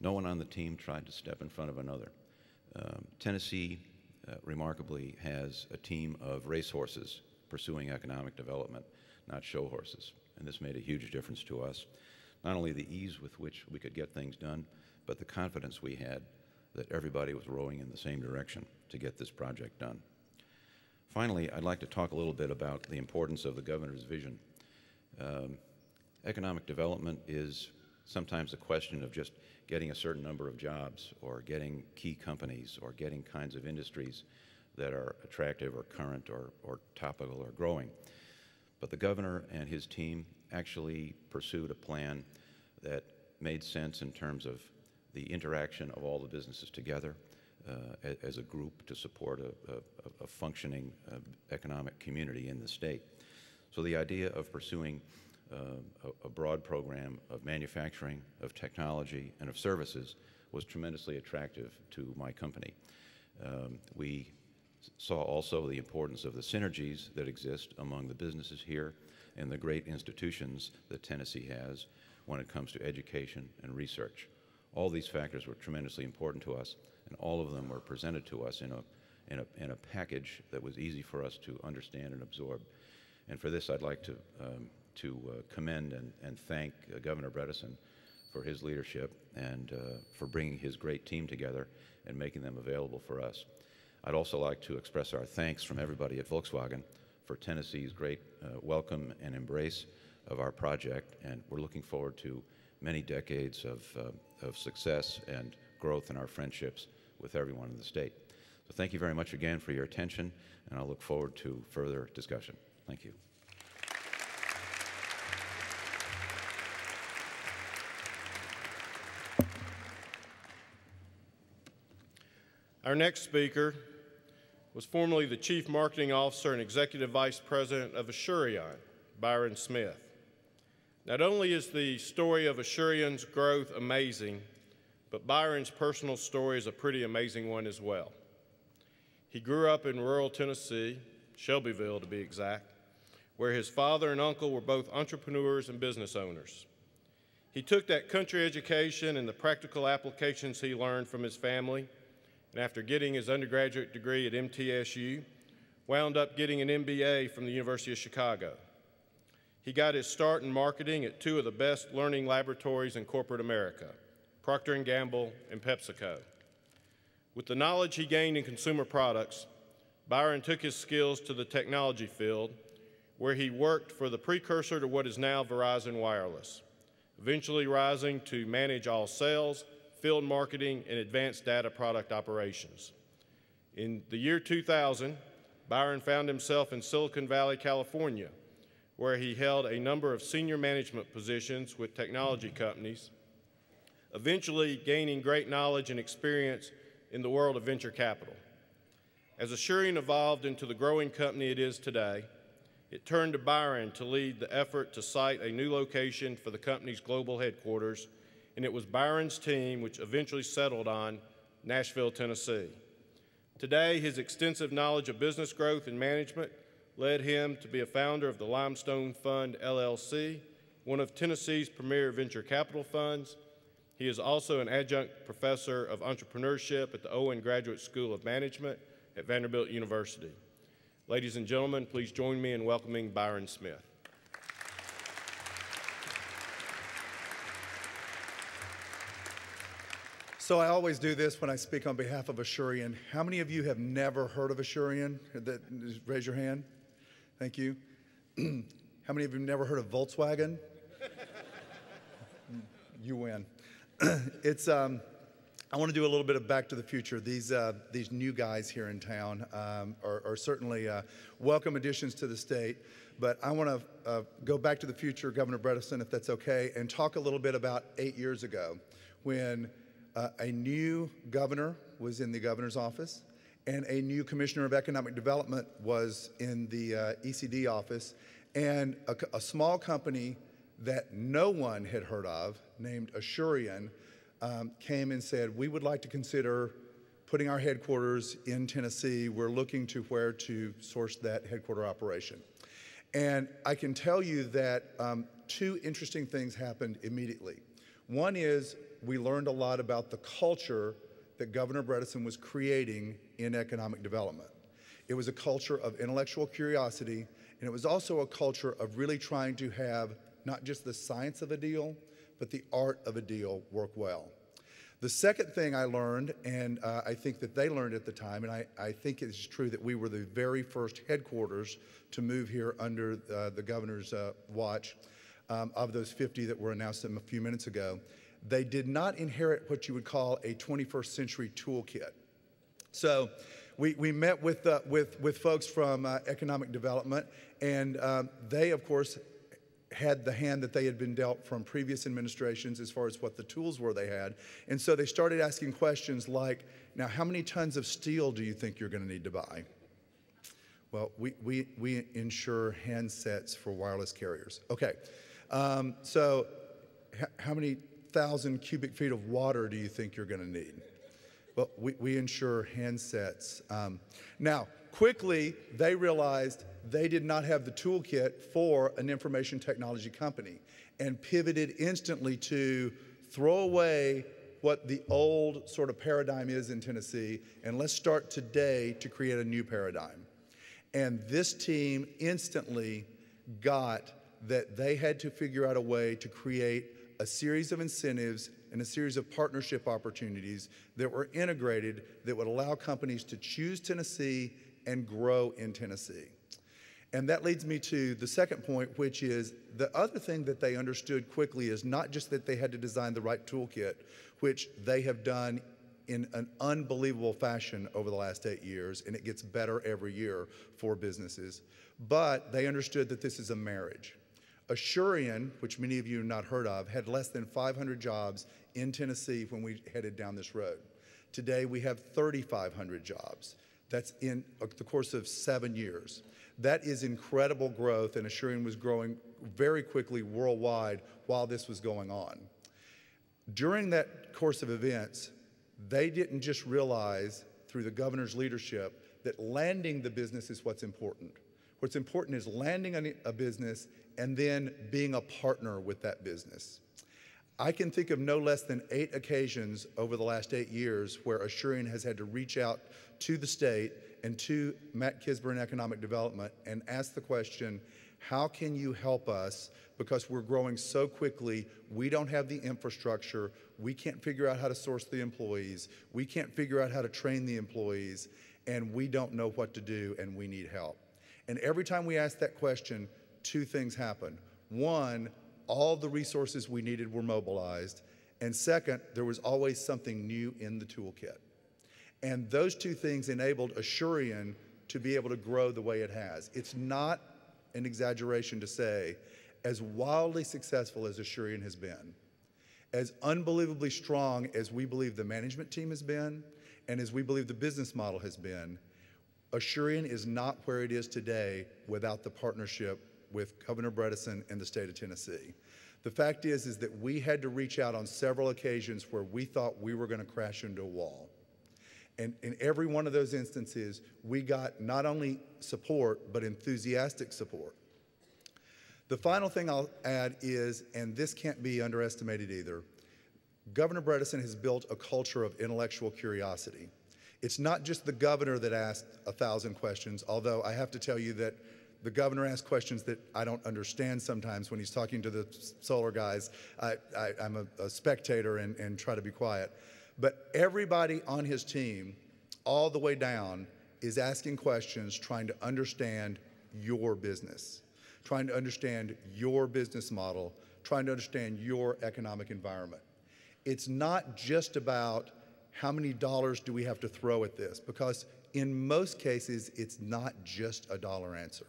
No one on the team tried to step in front of another. Tennessee, remarkably, has a team of racehorses pursuing economic development, not show horses. And this made a huge difference to us. Not only the ease with which we could get things done, but the confidence we had that everybody was rowing in the same direction to get this project done. Finally, I'd like to talk a little bit about the importance of the governor's vision. Economic development is sometimes a question of just getting a certain number of jobs or getting key companies or getting kinds of industries that are attractive or current or topical or growing. But the governor and his team actually pursued a plan that made sense in terms of the interaction of all the businesses together as a group to support a functioning economic community in the state. So the idea of pursuing a broad program of manufacturing, of technology, and of services was tremendously attractive to my company. We saw also the importance of the synergies that exist among the businesses here and the great institutions that Tennessee has when it comes to education and research. All these factors were tremendously important to us, and all of them were presented to us in a package that was easy for us to understand and absorb. And for this, I'd like to commend and thank Governor Bredeson for his leadership and for bringing his great team together and making them available for us. I'd also like to express our thanks from everybody at Volkswagen for Tennessee's great welcome and embrace of our project, and we're looking forward to many decades of success and growth in our friendships with everyone in the state. So thank you very much again for your attention, and I look forward to further discussion. Thank you. Our next speaker was formerly the Chief Marketing Officer and Executive Vice President of Asurion, Byron Smith. Not only is the story of Asurion's growth amazing, but Byron's personal story is a pretty amazing one as well. He grew up in rural Tennessee, Shelbyville to be exact, where his father and uncle were both entrepreneurs and business owners. He took that country education and the practical applications he learned from his family, and after getting his undergraduate degree at MTSU, wound up getting an MBA from the University of Chicago. He got his start in marketing at two of the best learning laboratories in corporate America, Procter & Gamble and PepsiCo. With the knowledge he gained in consumer products, Byron took his skills to the technology field, where he worked for the precursor to what is now Verizon Wireless, eventually rising to manage all sales, field marketing, and advanced data product operations. In the year 2000, Byron found himself in Silicon Valley, California, where he held a number of senior management positions with technology companies, eventually gaining great knowledge and experience in the world of venture capital. As Asurion evolved into the growing company it is today, it turned to Byron to lead the effort to site a new location for the company's global headquarters, and it was Byron's team which eventually settled on Nashville, Tennessee. Today, his extensive knowledge of business growth and management led him to be a founder of the Limestone Fund, LLC, one of Tennessee's premier venture capital funds. He is also an adjunct professor of entrepreneurship at the Owen Graduate School of Management at Vanderbilt University. Ladies and gentlemen, please join me in welcoming Byron Smith. So I always do this when I speak on behalf of Asurion. How many of you have never heard of Asurion? Raise your hand. Thank you. How many of you have never heard of Volkswagen? You win. I want to do a little bit of Back to the Future. These new guys here in town are certainly welcome additions to the state. But I want to go back to the future, Governor Bredeson, if that's okay, and talk a little bit about 8 years ago when a new governor was in the governor's office and a new commissioner of economic development was in the ECD office, and a small company that no one had heard of named Asurion came and said, we would like to consider putting our headquarters in Tennessee. We're looking to where to source that headquarter operation. And I can tell you that two interesting things happened immediately. One is we learned a lot about the culture that Governor Bredeson was creating in economic development. It was a culture of intellectual curiosity, and it was also a culture of really trying to have not just the science of a deal, but the art of a deal work well. The second thing I learned, and I think that they learned at the time, and I think it's true that we were the very first headquarters to move here under the governor's watch, of those 50 that were announced a few minutes ago, they did not inherit what you would call a 21st century toolkit. So we met with folks from economic development, and they, of course, had the hand that they had been dealt from previous administrations as far as what the tools were they had. And so they started asking questions like, now, how many tons of steel do you think you're going to need to buy? Well, we insure handsets for wireless carriers. Okay, so how many thousand cubic feet of water do you think you're going to need? Well, we insure handsets. Now, quickly, they realized they did not have the toolkit for an information technology company and pivoted instantly to throw away what the old sort of paradigm is in Tennessee, and let's start today to create a new paradigm. And this team instantly got that they had to figure out a way to create a series of incentives and a series of partnership opportunities that were integrated that would allow companies to choose Tennessee and grow in Tennessee. And that leads me to the second point, which is the other thing that they understood quickly is not just that they had to design the right toolkit, which they have done in an unbelievable fashion over the last 8 years, and it gets better every year for businesses, but they understood that this is a marriage. Asurion, which many of you have not heard of, had less than 500 jobs in Tennessee when we headed down this road. Today, we have 3,500 jobs. That's in the course of 7 years. That is incredible growth, and Asurion was growing very quickly worldwide while this was going on. During that course of events, they didn't just realize through the governor's leadership that landing the business is what's important. What's important is landing a business and then being a partner with that business. I can think of no less than 8 occasions over the last 8 years where Asurion has had to reach out to the state and to Matt Kisber in Economic Development and ask the question, how can you help us? Because we're growing so quickly, we don't have the infrastructure, we can't figure out how to source the employees, we can't figure out how to train the employees, and we don't know what to do, and we need help. And every time we ask that question, 2 things happen. One, all the resources we needed were mobilized, and second, there was always something new in the toolkit. And those 2 things enabled Asurion to be able to grow the way it has. It's not an exaggeration to say, as wildly successful as Asurion has been, as unbelievably strong as we believe the management team has been, and as we believe the business model has been, Asurion is not where it is today without the partnership with Governor Bredeson and the state of Tennessee. The fact is that we had to reach out on several occasions where we thought we were going to crash into a wall. And in every one of those instances, we got not only support, but enthusiastic support. The final thing I'll add is, and this can't be underestimated either, Governor Bredeson has built a culture of intellectual curiosity. It's not just the governor that asked 1,000 questions, although I have to tell you that the governor asks questions that I don't understand sometimes when he's talking to the solar guys. I'm a spectator and try to be quiet. But everybody on his team, all the way down, is asking questions, trying to understand your business, trying to understand your business model, trying to understand your economic environment. It's not just about how many dollars do we have to throw at this, because in most cases, it's not just a dollar answer.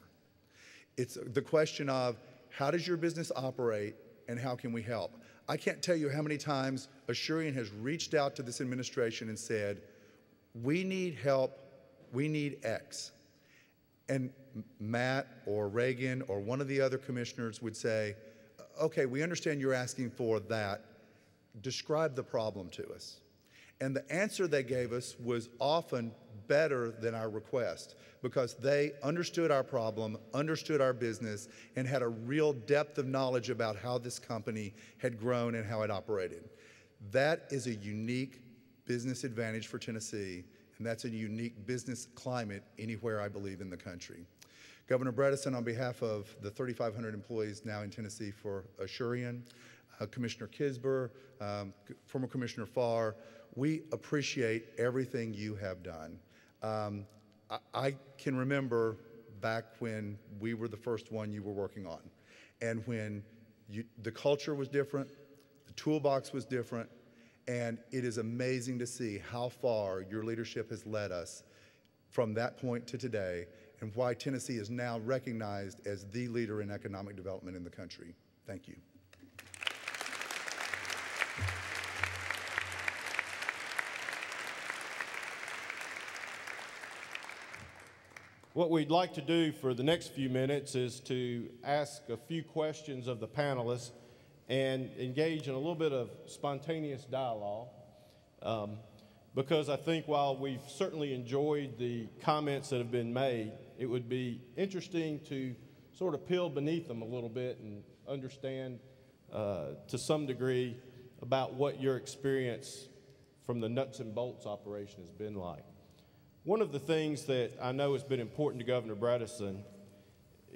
It's the question of how does your business operate and how can we help? I can't tell you how many times Asurion has reached out to this administration and said, we need help, we need X. And Matt or Reagan or one of the other commissioners would say, okay, we understand you're asking for that. Describe the problem to us. And the answer they gave us was often better than our request because they understood our problem, understood our business, and had a real depth of knowledge about how this company had grown and how it operated. That is a unique business advantage for Tennessee. and that's a unique business climate anywhere, I believe, in the country. Governor Bredeson, on behalf of the 3,500 employees now in Tennessee for Asurian, Commissioner Kisber, former Commissioner Farr, we appreciate everything you have done. I can remember back when we were the first one you were working on, and when the culture was different, the toolbox was different, and it is amazing to see how far your leadership has led us from that point to today, and why Tennessee is now recognized as the leader in economic development in the country. Thank you. What we'd like to do for the next few minutes is to ask a few questions of the panelists and engage in a little bit of spontaneous dialogue, because I think while we've certainly enjoyed the comments that have been made, it would be interesting to sort of peel beneath them a little bit and understand to some degree about what your experience from the nuts and bolts operation has been like. One of the things that I know has been important to Governor Bredeson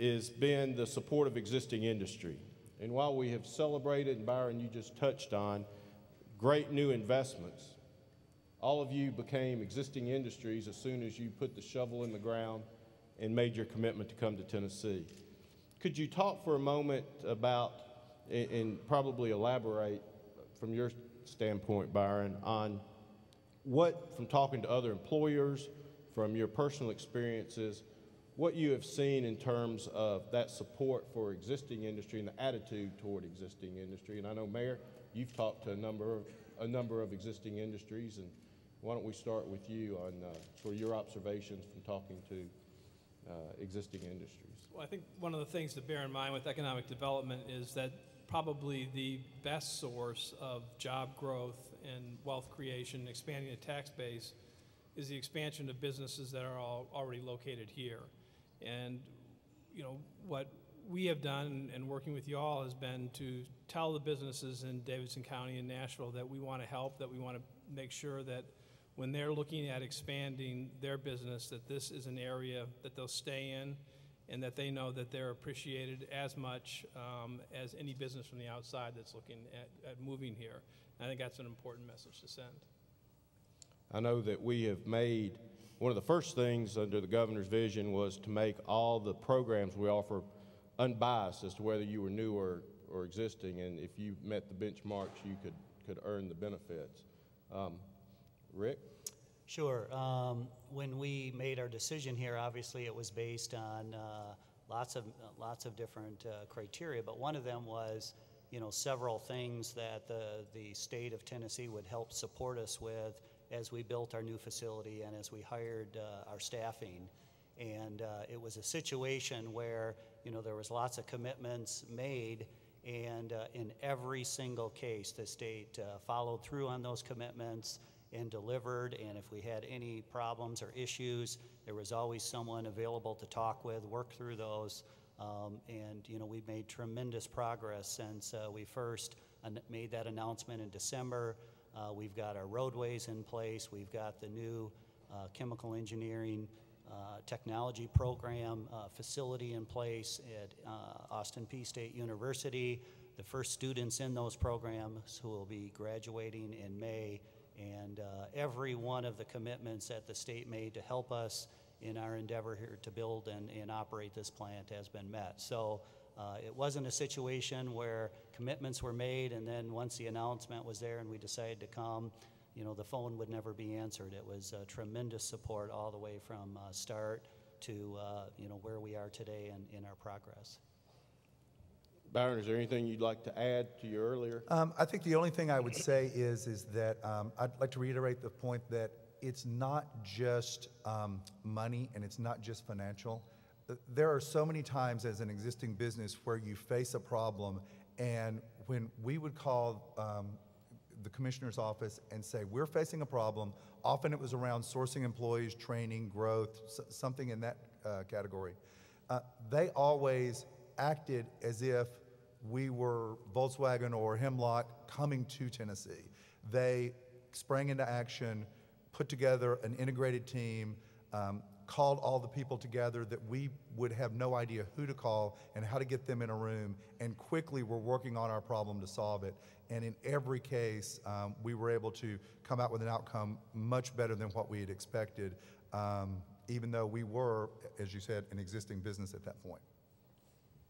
has been the support of existing industry. And while we have celebrated, and Byron, you just touched on, great new investments, all of you became existing industries as soon as you put the shovel in the ground and made your commitment to come to Tennessee. Could you talk for a moment about, and probably elaborate from your standpoint, Byron, on what, from talking to other employers, from your personal experiences, what you have seen in terms of that support for existing industry and the attitude toward existing industry? And I know, Mayor, you've talked to a number of existing industries, and why don't we start with you on sort of your observations from talking to existing industries? Well, I think one of the things to bear in mind with economic development is that probably the best source of job growth and wealth creation, expanding the tax base, is the expansion of businesses that are already located here. And what we have done and working with you all has been to tell the businesses in Davidson County and Nashville that we want to help, that we want to make sure that when they're looking at expanding their business, that this is an area that they'll stay in, and that they know that they're appreciated as much as any business from the outside that's looking at moving here. And I think that's an important message to send. I know that we have made, one of the first things under the governor's vision was to make all the programs we offer unbiased as to whether you were new or existing, and if you met the benchmarks, you could earn the benefits. Rick? Sure. When we made our decision here, obviously it was based on lots of different criteria, but one of them was, several things that the state of Tennessee would help support us with as we built our new facility and as we hired our staffing. And it was a situation where, there was lots of commitments made, and in every single case, the state followed through on those commitments and delivered. And if we had any problems or issues, there was always someone available to talk with, work through those. And we've made tremendous progress since we first made that announcement in December. We've got our roadways in place. We've got the new chemical engineering technology program facility in place at Austin Peay State University. The first students in those programs who will be graduating in May. And every one of the commitments that the state made to help us in our endeavor here to build and operate this plant has been met. So it wasn't a situation where commitments were made and then once the announcement was there and we decided to come, the phone would never be answered. It was tremendous support all the way from start to where we are today in our progress. Byron, is there anything you'd like to add to your earlier? I think the only thing I would say is that I'd like to reiterate the point that it's not just money and it's not just financial. There are so many times as an existing business where you face a problem, and when we would call the commissioner's office and say, we're facing a problem, often it was around sourcing employees, training, growth, something in that category. They always acted as if we were Volkswagen or Hemlock coming to Tennessee. They sprang into action, put together an integrated team, called all the people together that we would have no idea who to call and how to get them in a room, and quickly we're working on our problem to solve it. And in every case, we were able to come out with an outcome much better than what we had expected, even though we were, as you said, an existing business at that point.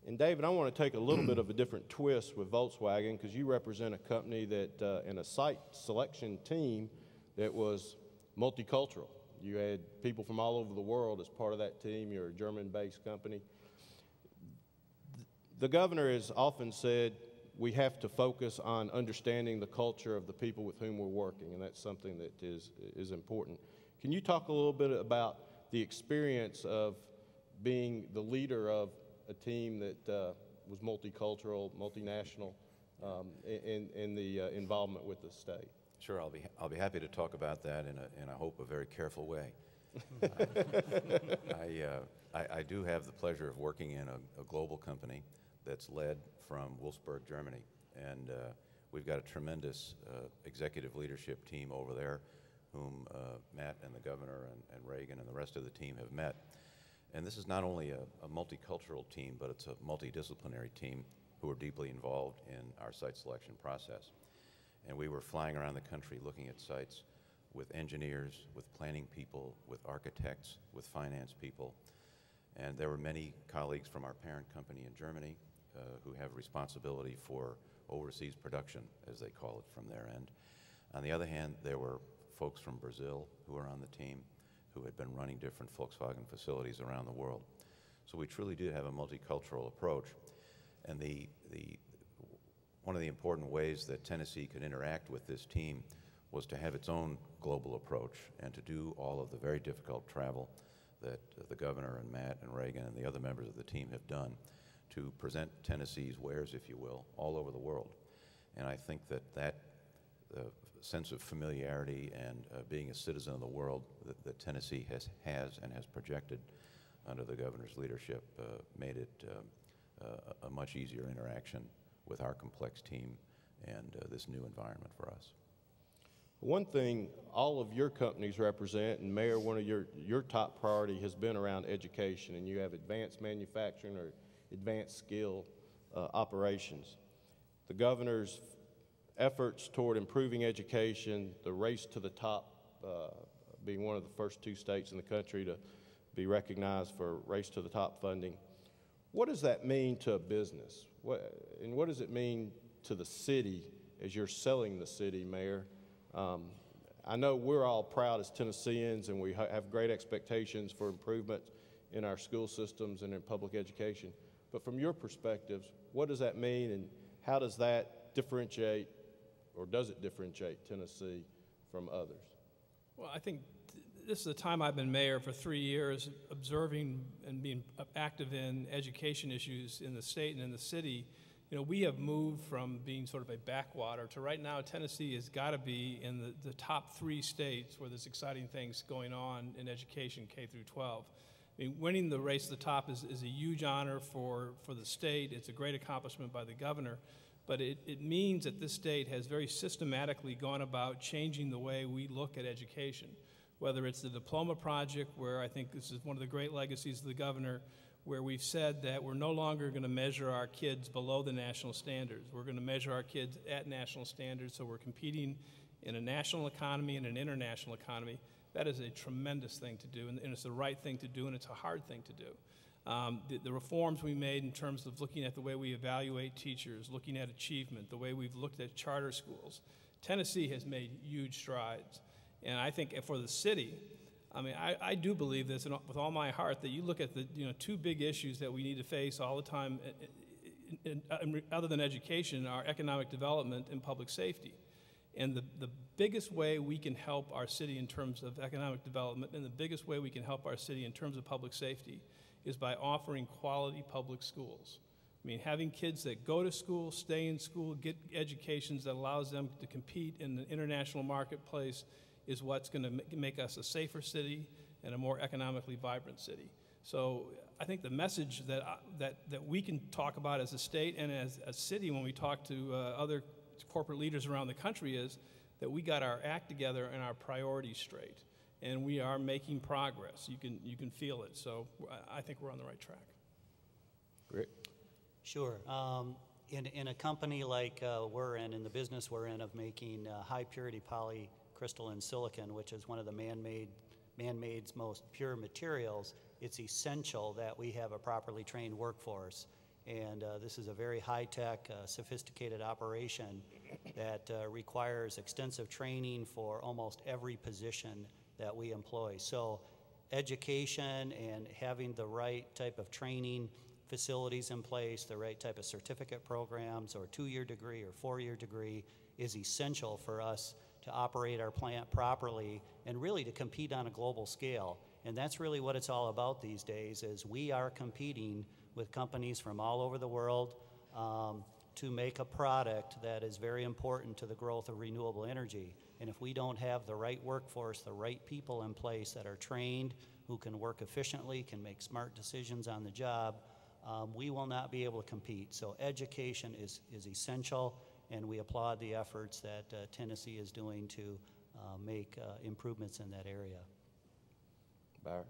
And David, I want to take a little bit of a different twist with Volkswagen, because you represent a company that, in a site selection team that was multicultural. You had people from all over the world as part of that team. You're a German-based company. The governor has often said we have to focus on understanding the culture of the people with whom we're working, and that's something that is important. Can you talk a little bit about the experience of being the leader of a team that was multicultural, multinational, in the involvement with the state? Sure, I'll be happy to talk about that in I hope a very careful way. I do have the pleasure of working in a global company that's led from Wolfsburg, Germany, and we've got a tremendous executive leadership team over there, whom Matt and the governor and Reagan and the rest of the team have met. And this is not only a multicultural team, but it's a multidisciplinary team who are deeply involved in our site selection process. And we were flying around the country looking at sites with engineers, with planning people, with architects, with finance people. And there were many colleagues from our parent company in Germany who have responsibility for overseas production, as they call it, from their end. On the other hand, there were folks from Brazil who were on the team who had been running different Volkswagen facilities around the world. So we truly did have a multicultural approach. And one of the important ways that Tennessee could interact with this team was to have its own global approach and to do all of the very difficult travel that the governor and Matt and Reagan and the other members of the team have done to present Tennessee's wares, if you will, all over the world. And I think that sense of familiarity and being a citizen of the world that Tennessee has and has projected under the governor's leadership made it a much easier interaction with our complex team and this new environment for us. One thing all of your companies represent, and Mayor, one of your top priority has been around education, and you have advanced manufacturing or advanced skill operations. The governor's efforts toward improving education, the race to the top, being one of the first 2 states in the country to be recognized for race to the top funding. What does that mean to a business? What does it mean to the city as you're selling the city, Mayor? I know we're all proud as Tennesseans, and we have great expectations for improvement in our school systems and in public education. But from your perspectives, what does that mean, and how does that differentiate, or does it differentiate Tennessee from others? Well, I think this is the time I've been mayor for 3 years, observing and being active in education issues in the state and in the city. You know, we have moved from being sort of a backwater to right now Tennessee has got to be in the top 3 states where there's exciting things going on in education, K through 12. I mean, winning the race to the top is a huge honor for the state. It's a great accomplishment by the governor. But it means that this state has very systematically gone about changing the way we look at education, whether it's the diploma project, where I think this is one of the great legacies of the governor, where we've said that we're no longer going to measure our kids below the national standards. We're going to measure our kids at national standards, so we're competing in a national economy and an international economy. That is a tremendous thing to do, and it's the right thing to do, and it's a hard thing to do. The reforms we made in terms of looking at the way we evaluate teachers, looking at achievement, the way we've looked at charter schools, Tennessee has made huge strides. And I think for the city, I mean, I do believe this with all my heart, that you look at the 2 big issues that we need to face all the time, other than education, are economic development and public safety. And the biggest way we can help our city in terms of economic development, and the biggest way we can help our city in terms of public safety, is by offering quality public schools. I mean, having kids that go to school, stay in school, get educations that allows them to compete in the international marketplace is what's going to make us a safer city and a more economically vibrant city. So I think the message that we can talk about as a state and as a city when we talk to other corporate leaders around the country is that we got our act together and our priorities straight. And we are making progress. You can feel it. So I think we're on the right track. Rick? Sure. In a company like we're in the business we're in of making high purity polycrystalline silicon, which is one of the man-made's most pure materials, it's essential that we have a properly trained workforce. And this is a very high-tech, sophisticated operation that requires extensive training for almost every position that we employ. So education and having the right type of training facilities in place, the right type of certificate programs or 2-year degree or 4-year degree is essential for us to operate our plant properly and really to compete on a global scale. And that's really what it's all about these days, is we are competing with companies from all over the world to make a product that is very important to the growth of renewable energy. And if we don't have the right workforce, the right people in place that are trained, who can work efficiently, can make smart decisions on the job, we will not be able to compete. So education is essential, and we applaud the efforts that Tennessee is doing to make improvements in that area. Byron?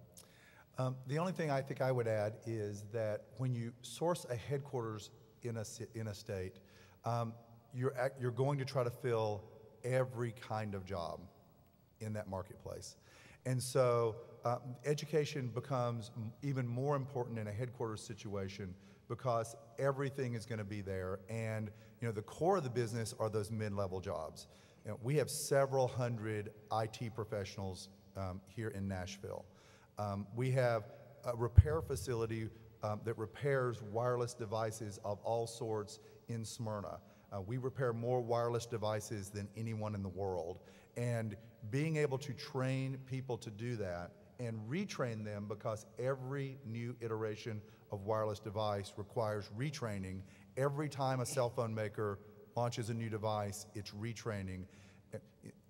The only thing I think I would add is that when you source a headquarters in a state, you're going to try to fill every kind of job in that marketplace. And so education becomes even more important in a headquarters situation because everything is going to be there. And the core of the business are those mid-level jobs. We have several hundred IT professionals here in Nashville. We have a repair facility that repairs wireless devices of all sorts in Smyrna. We repair more wireless devices than anyone in the world. And being able to train people to do that and retrain them, because every new iteration of wireless device requires retraining. Every time a cell phone maker launches a new device, it's retraining.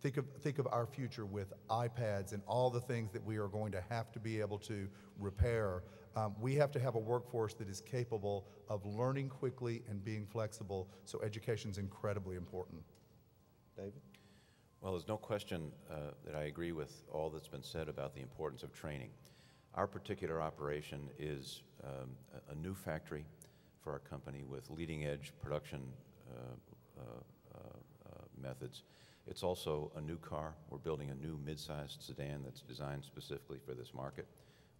Think of our future with iPads and all the things that we are going to have to be able to repair. We have to have a workforce that is capable of learning quickly and being flexible, so education is incredibly important. David? Well, there's no question that I agree with all that's been said about the importance of training. Our particular operation is a new factory for our company with leading-edge production methods. It's also a new car. We're building a new mid-sized sedan that's designed specifically for this market.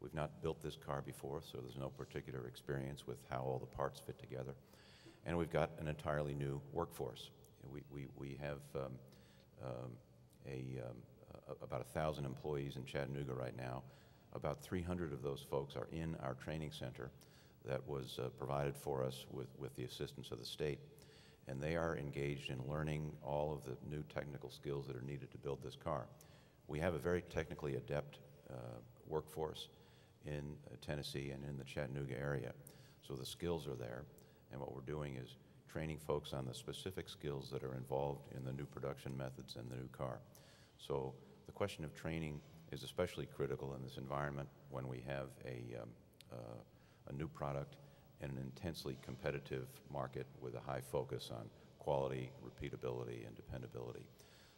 We've not built this car before, so there's no particular experience with how all the parts fit together. And we've got an entirely new workforce. We have about 1,000 employees in Chattanooga right now. About 300 of those folks are in our training center that was provided for us with the assistance of the state. And they are engaged in learning all of the new technical skills that are needed to build this car. We have a very technically adept workforce in Tennessee and in the Chattanooga area. So the skills are there, and what we're doing is training folks on the specific skills that are involved in the new production methods and the new car. So the question of training is especially critical in this environment when we have a new product in an intensely competitive market with a high focus on quality, repeatability, and dependability.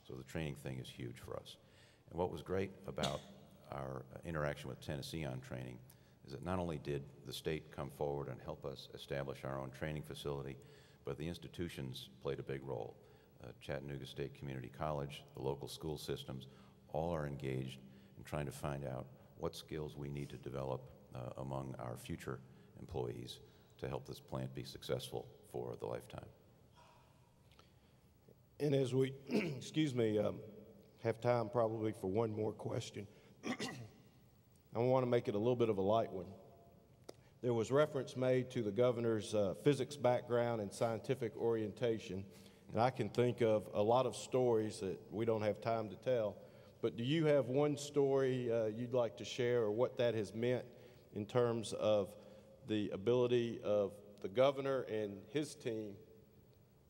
So the training thing is huge for us. And what was great about our interaction with Tennessee on training is that not only did the state come forward and help us establish our own training facility, but the institutions played a big role. Chattanooga State Community College, the local school systems, all are engaged in trying to find out what skills we need to develop among our future employees to help this plant be successful for the lifetime. And as we, excuse me, have time probably for one more question, I want to make it a little bit of a light one. There was reference made to the governor's physics background and scientific orientation, and I can think of a lot of stories that we don't have time to tell, but do you have one story you'd like to share, or what that has meant in terms of the ability of the governor and his team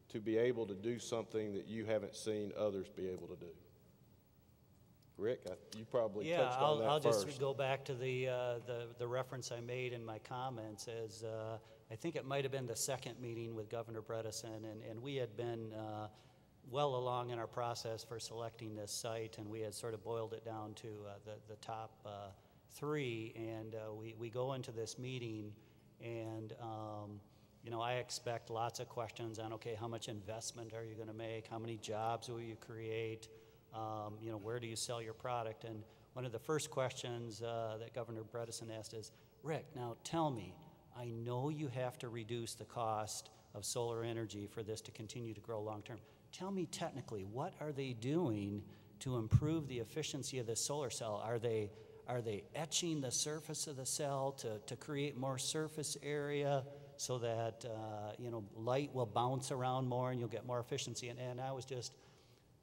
to be able to do something that you haven't seen others be able to do? Rick, you probably touched on that I'll first. just go back to the reference I made in my comments as I think it might have been the second meeting with Governor Bredeson, and we had been well along in our process for selecting this site, and we had sort of boiled it down to the top three, and we go into this meeting, and you know, I expect lots of questions on, okay, how much investment are you going to make? How many jobs will you create? You know, where do you sell your product? And one of the first questions that Governor Bredeson asked is, Rick, now tell me, I know you have to reduce the cost of solar energy for this to continue to grow long term. Tell me technically, what are they doing to improve the efficiency of this solar cell? Are they etching the surface of the cell to create more surface area so that you know, light will bounce around more and you'll get more efficiency? And I was just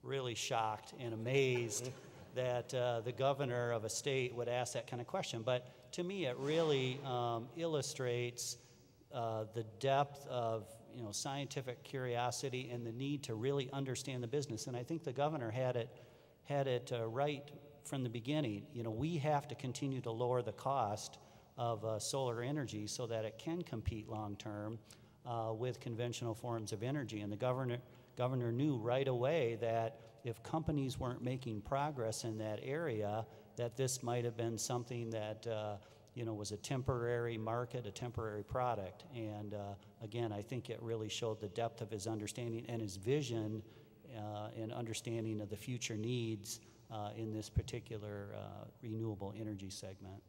really shocked and amazed that the governor of a state would ask that kind of question. But to me, it really illustrates the depth of, you know, scientific curiosity and the need to really understand the business. And I think the governor had it right from the beginning. You know, we have to continue to lower the cost of solar energy so that it can compete long term with conventional forms of energy. And the governor knew right away that if companies weren't making progress in that area, that this might have been something that you know, was a temporary market, a temporary product. And again, I think it really showed the depth of his understanding and his vision and understanding of the future needs in this particular renewable energy segment.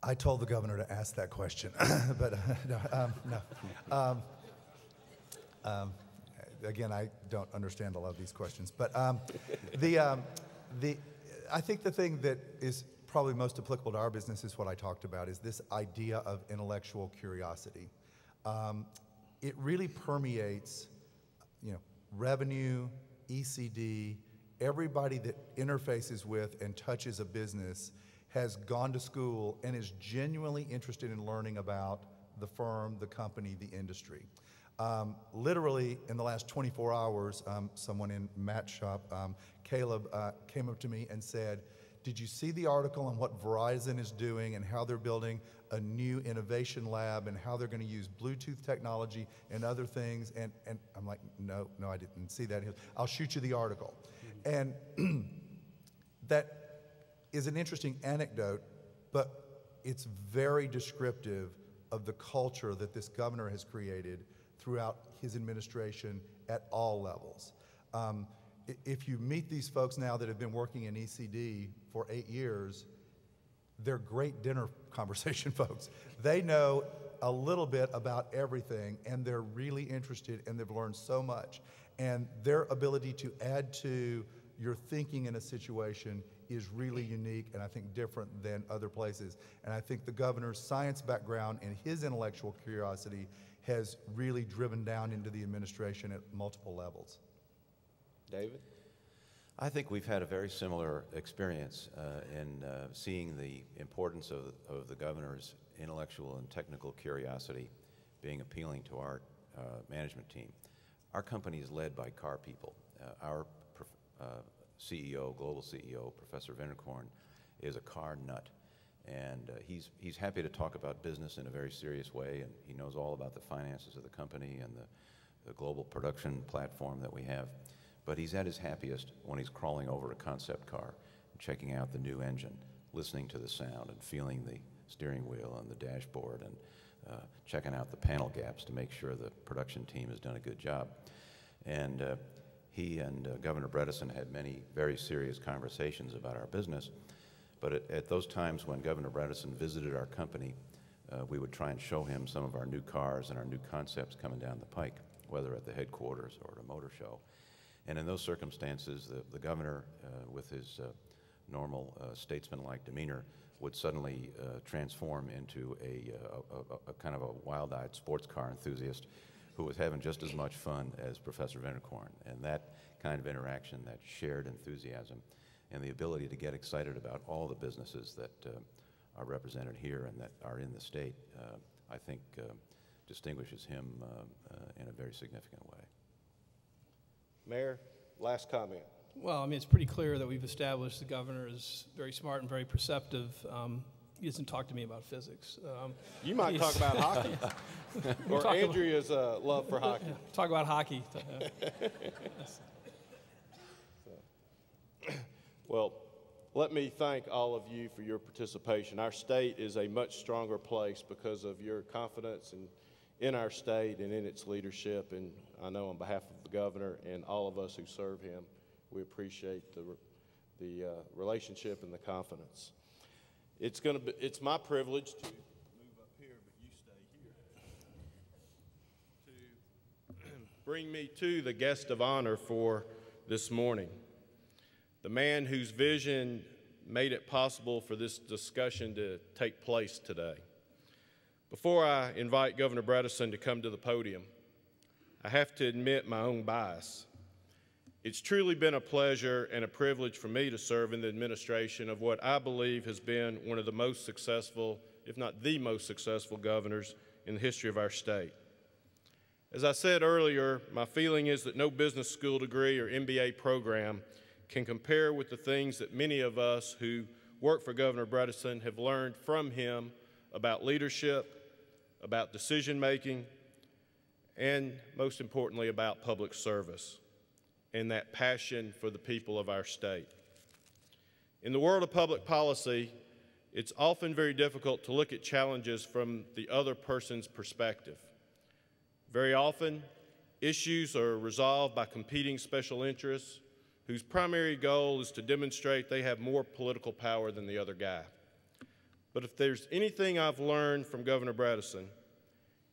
I told the governor to ask that question, but no. Again, I don't understand a lot of these questions, but I think the thing that is probably most applicable to our business is what I talked about, is this idea of intellectual curiosity. It really permeates, you know, revenue, ECD, everybody that interfaces with and touches a business has gone to school and is genuinely interested in learning about the firm, the company, the industry. Literally, in the last 24 hours, someone in Matt's shop, Caleb, came up to me and said, did you see the article on what Verizon is doing and how they're building a new innovation lab and how they're going to use Bluetooth technology and other things? And I'm like, no, I didn't see that. He goes, I'll shoot you the article. And that is an interesting anecdote, but it's very descriptive of the culture that this governor has created throughout his administration at all levels. If you meet these folks now that have been working in ECD for 8 years, they're great dinner conversation folks. They know a little bit about everything, and they're really interested, and they've learned so much. And their ability to add to your thinking in a situation is really unique and I think different than other places. And I think the governor's science background and his intellectual curiosity has really driven down into the administration at multiple levels. David? I think we've had a very similar experience in seeing the importance of the governor's intellectual and technical curiosity being appealing to our management team. Our company is led by car people. Our CEO, global CEO, Professor Vinterkorn, is a car nut. And he's happy to talk about business in a very serious way, and he knows all about the finances of the company and the global production platform that we have. But he's at his happiest when he's crawling over a concept car, checking out the new engine, listening to the sound and feeling the steering wheel and the dashboard, and checking out the panel gaps to make sure the production team has done a good job. And he and Governor Bredeson had many very serious conversations about our business. But at those times when Governor Bredeson visited our company, we would try and show him some of our new cars and our new concepts coming down the pike, whether at the headquarters or at a motor show. And in those circumstances, the governor, with his normal statesman-like demeanor, would suddenly transform into a kind of a wild-eyed sports car enthusiast who was having just as much fun as Professor Vinterkorn. And that kind of interaction, that shared enthusiasm, and the ability to get excited about all the businesses that are represented here and that are in the state, I think distinguishes him in a very significant way. Mayor, last comment. Well, I mean, it's pretty clear that we've established the governor is very smart and very perceptive. He doesn't talk to me about physics. You might talk about hockey, or Andrea's love for hockey. Yeah, talk about hockey. Well, let me thank all of you for your participation. Our state is a much stronger place because of your confidence in our state and in its leadership. And I know on behalf of the governor and all of us who serve him, we appreciate the relationship and the confidence. It's my privilege to move up here, but you stay here, to bring me to the guest of honor for this morning. The man whose vision made it possible for this discussion to take place today. Before I invite Governor Bredeson to come to the podium, I have to admit my own bias. It's truly been a pleasure and a privilege for me to serve in the administration of what I believe has been one of the most successful, if not the most successful governors in the history of our state. As I said earlier, my feeling is that no business school degree or MBA program can compare with the things that many of us who work for Governor Bredeson have learned from him about leadership, about decision-making, and most importantly, about public service and that passion for the people of our state. In the world of public policy, it's often very difficult to look at challenges from the other person's perspective. Very often, issues are resolved by competing special interests whose primary goal is to demonstrate they have more political power than the other guy. But if there's anything I've learned from Governor Bredeson,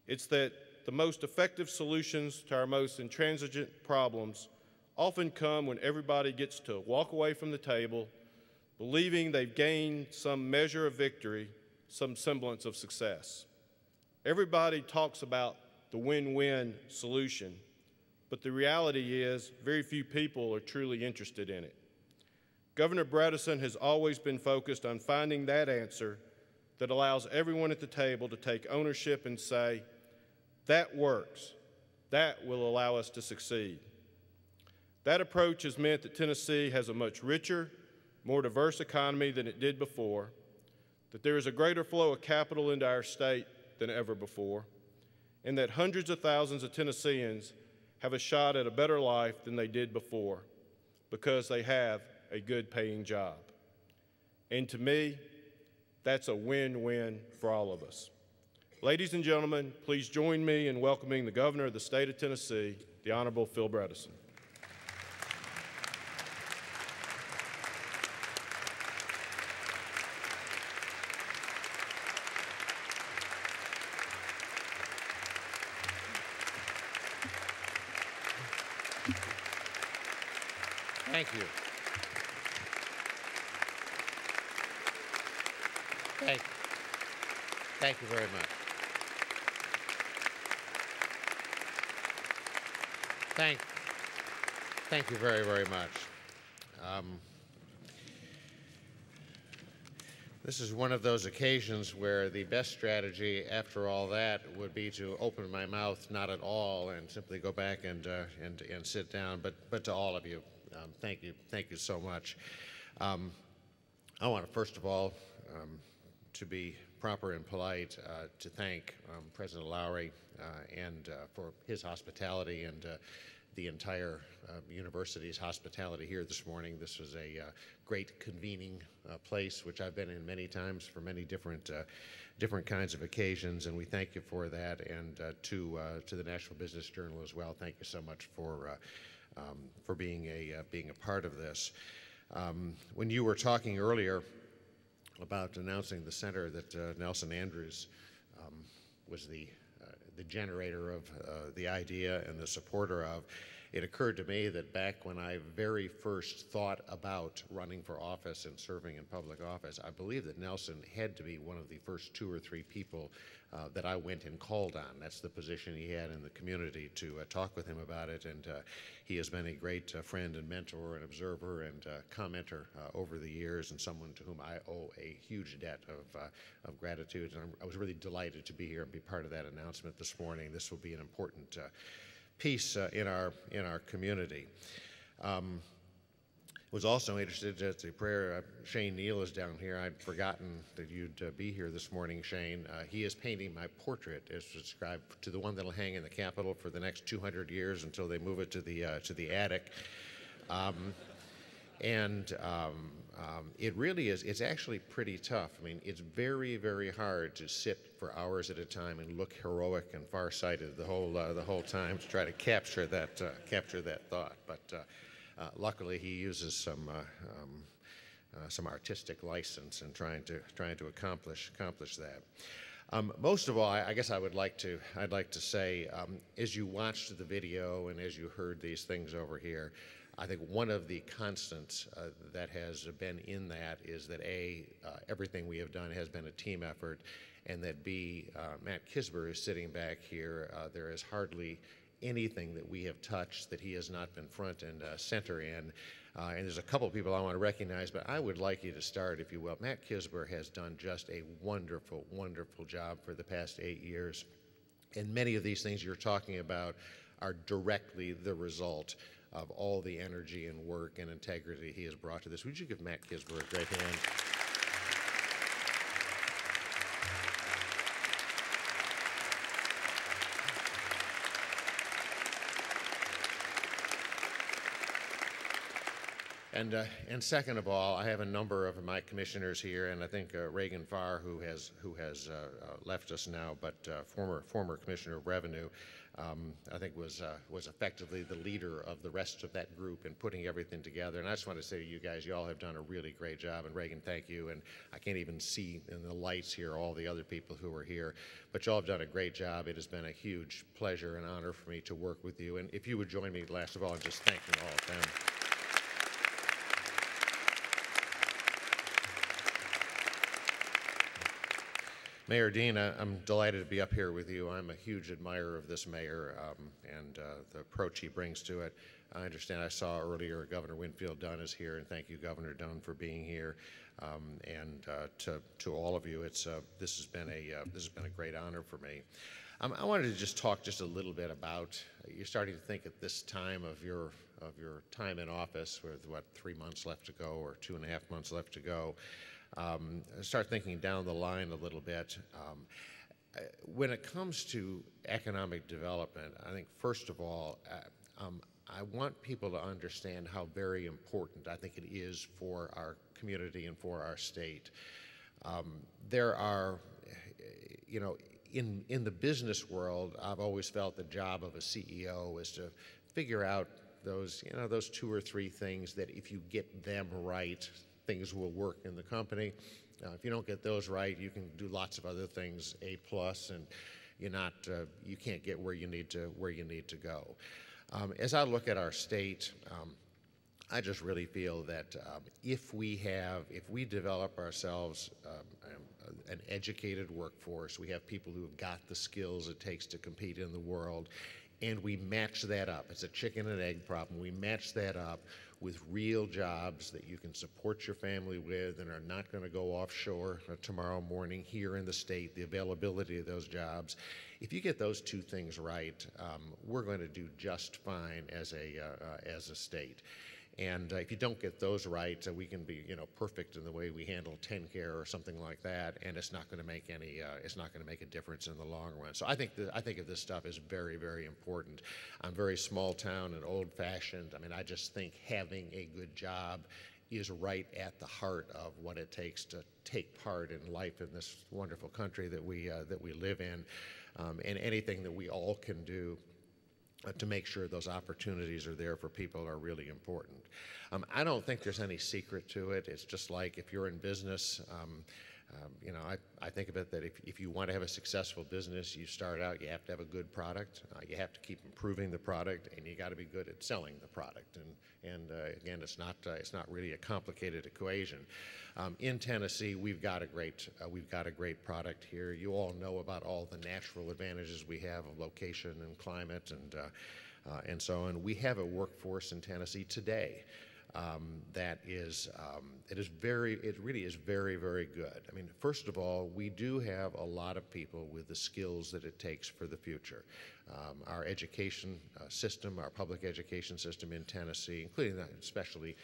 it's that the most effective solutions to our most intransigent problems often come when everybody gets to walk away from the table believing they've gained some measure of victory, some semblance of success. Everybody talks about the win-win solution, but the reality is very few people are truly interested in it. Governor Bredeson has always been focused on finding that answer that allows everyone at the table to take ownership and say, that works, that will allow us to succeed. That approach has meant that Tennessee has a much richer, more diverse economy than it did before, that there is a greater flow of capital into our state than ever before, and that hundreds of thousands of Tennesseans have a shot at a better life than they did before because they have a good paying job. And to me, that's a win-win for all of us. Ladies and gentlemen, please join me in welcoming the Governor of the state of Tennessee, the Honorable Phil Bredeson. Thank you. Thank you very much. Thank you very, very much. This is one of those occasions where the best strategy after all that would be to open my mouth not at all and simply go back and sit down, but to all of you, thank you so much. I want to first of all, to be proper and polite, to thank President Lowry and for his hospitality and the entire university's hospitality here this morning. This was a great convening place, which I've been in many times for many different kinds of occasions, and we thank you for that. And to the Nashville Business Journal as well, thank you so much for being a part of this. When you were talking earlier about announcing the center that Nelson Andrews was the generator of the idea and the supporter of, it occurred to me that back when I very first thought about running for office and serving in public office, I believe that Nelson had to be one of the first 2 or 3 people that I went and called on. That's the position he had in the community, to talk with him about it, and he has been a great friend and mentor and observer and commenter over the years, and someone to whom I owe a huge debt of gratitude. And I was really delighted to be here and be part of that announcement this morning. This will be an important piece in our community. Was also interested at the prayer. Shane Neal is down here. I'd forgotten that you'd be here this morning, Shane. He is painting my portrait as described to the one that'll hang in the Capitol for the next 200 years until they move it to the attic. It really is. It's actually pretty tough. I mean, it's very, very hard to sit for hours at a time and look heroic and farsighted the whole time to try to capture that thought. But luckily, he uses some artistic license in trying to accomplish that. Most of all, I guess I'd like to say, as you watched the video and as you heard these things over here, I think one of the constants that has been in that is that everything we have done has been a team effort, and that Matt Kisber is sitting back here. There is hardly anything that we have touched that he has not been front and center in. And there's a couple of people I want to recognize, but I would like you to start, if you will. Matt Kisber has done just a wonderful, wonderful job for the past 8 years. And many of these things you're talking about are directly the result of all the energy and work and integrity he has brought to this. Would you give Matt Kisber a great hand? And second of all, I have a number of my commissioners here, and I think Reagan Farr, who has left us now, but former Commissioner of Revenue, I think was effectively the leader of the rest of that group in putting everything together. And I just want to say to you guys, you all have done a really great job. And Reagan, thank you. And I can't even see in the lights here all the other people who are here, but you all have done a great job. It has been a huge pleasure and honor for me to work with you. And if you would join me, last of all, in just thanking all of them. Mayor Dean, I'm delighted to be up here with you. I'm a huge admirer of this mayor and the approach he brings to it. I understand I saw earlier Governor Winfield Dunn is here, and thank you, Governor Dunn, for being here. To all of you, this has been a great honor for me. I wanted to just talk just a little bit about, you're starting to think at this time of your time in office with, 3 months left to go or 2.5 months left to go. Start thinking down the line a little bit. When it comes to economic development, I think first of all, I want people to understand how very important I think it is for our community and for our state. There are, in the business world, I've always felt the job of a CEO is to figure out those 2 or 3 things that if you get them right, things will work in the company. If you don't get those right, you can do lots of other things A+, and you can't get where you need to go. As I look at our state, I just really feel that if we develop ourselves an educated workforce, we have people who have got the skills it takes to compete in the world, and we match that up. It's a chicken and egg problem. We match that up with real jobs that you can support your family with and are not going to go offshore tomorrow morning here in the state, the availability of those jobs. If you get those 2 things right, we're going to do just fine as a state. And if you don't get those right, we can be, perfect in the way we handle TennCare or something like that, and it's not going to make a difference in the long run. So I think of this stuff as very, very important. I'm very small town and old-fashioned. I mean, I just think having a good job is right at the heart of what it takes to take part in life in this wonderful country that we live in, and anything that we all can do to make sure those opportunities are there for people are really important. I don't think there's any secret to it. It's just like if you're in business, I think of it that if you want to have a successful business, you start out, you have to have a good product, you have to keep improving the product, and you got to be good at selling the product. And again, it's not really a complicated equation. In Tennessee, we've got a great product here. You all know about all the natural advantages we have of location and climate and so on. We have a workforce in Tennessee today that is it really is very, very good. I mean, first of all, we do have a lot of people with the skills that it takes for the future. Our education system, our public education system in Tennessee, including especially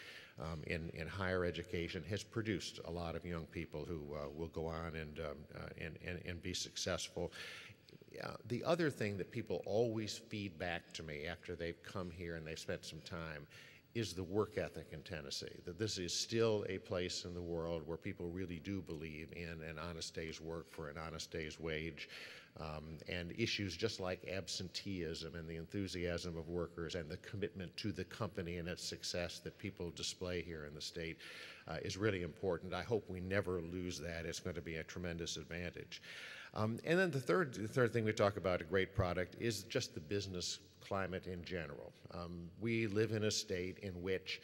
in higher education, has produced a lot of young people who will go on and be successful. The other thing that people always feed back to me after they've come here and they've spent some time is the work ethic in Tennessee, that this is still a place in the world where people really do believe in an honest day's work for an honest day's wage. And issues just like absenteeism and the enthusiasm of workers and the commitment to the company and its success that people display here in the state is really important. I hope we never lose that. It's going to be a tremendous advantage. And then the third thing we talk about, a great product, is just the business climate in general. We live in a state in which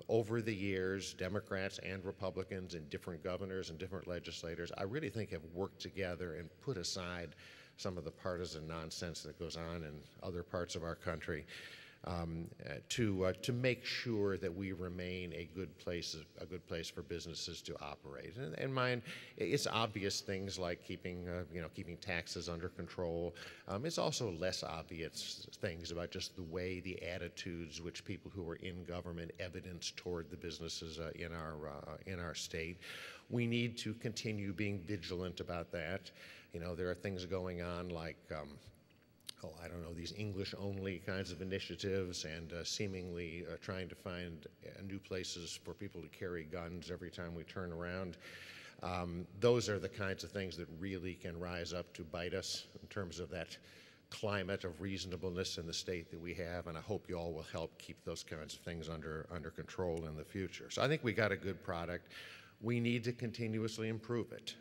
over the years, Democrats and Republicans and different governors and different legislators, I really think have worked together and put aside some of the partisan nonsense that goes on in other parts of our country to make sure that we remain a good place for businesses to operate. And mine, it's obvious things like keeping taxes under control. It's also less obvious things about just the way the attitudes which people who are in government evidence toward the businesses in our state. We need to continue being vigilant about that. You know, there are things going on like I don't know, these English-only kinds of initiatives and seemingly trying to find new places for people to carry guns every time we turn around. Those are the kinds of things that really can rise up to bite us in terms of that climate of reasonableness in the state that we have, and I hope you all will help keep those kinds of things under control in the future. So I think we got a good product. We need to continuously improve it.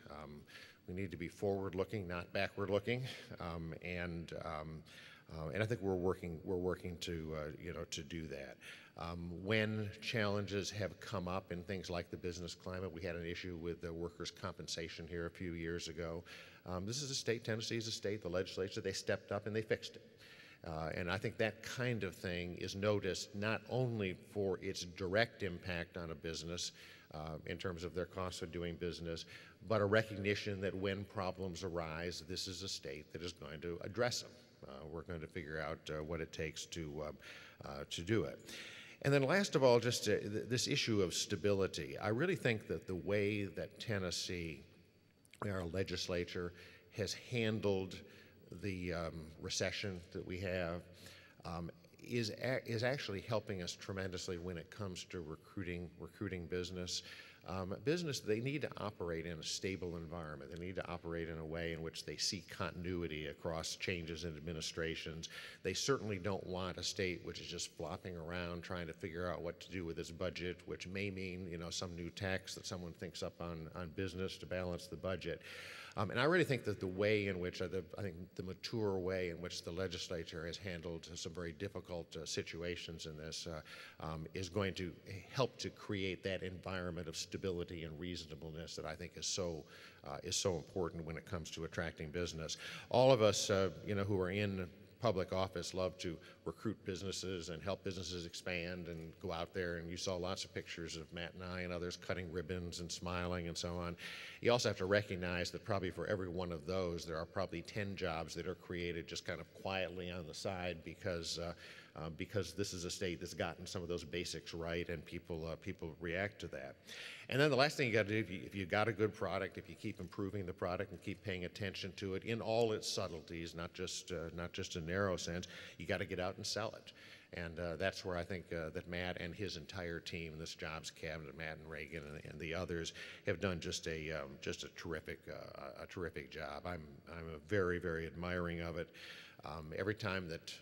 We need to be forward-looking, not backward-looking, and I think we're working to do that. When challenges have come up in things like the business climate, we had an issue with the workers' compensation here a few years ago. This is a state, Tennessee is a state, the legislature, they stepped up and they fixed it. And I think that kind of thing is noticed not only for its direct impact on a business in terms of their costs of doing business, but a recognition that when problems arise, this is a state that is going to address them. We're going to figure out what it takes to do it. And then last of all, just this issue of stability. I really think that the way that Tennessee, our legislature, has handled the recession that we have is actually helping us tremendously when it comes to recruiting business. Business, they need to operate in a stable environment. They need to operate in a way in which they see continuity across changes in administrations. They certainly don't want a state which is just flopping around trying to figure out what to do with its budget, which may mean, you know, some new tax that someone thinks up on business to balance the budget. And I really think that the way in which, I think the mature way in which the legislature has handled some very difficult situations in this is going to help to create that environment of stability and reasonableness that I think is so important when it comes to attracting business. All of us, who are in public office love to recruit businesses and help businesses expand and go out there, and you saw lots of pictures of Matt and I and others cutting ribbons and smiling and so on. You also have to recognize that probably for every one of those, there are probably 10 jobs that are created just kind of quietly on the side because this is a state that's gotten some of those basics right, and people react to that. And then the last thing you got to do, if you've got a good product, if you keep improving the product and keep paying attention to it in all its subtleties, not just a narrow sense, you got to get out and sell it. And that's where I think that Matt and his entire team, this Jobs Cabinet, Matt and Reagan and the others, have done just a terrific job. I'm very, very admiring of it. Every time that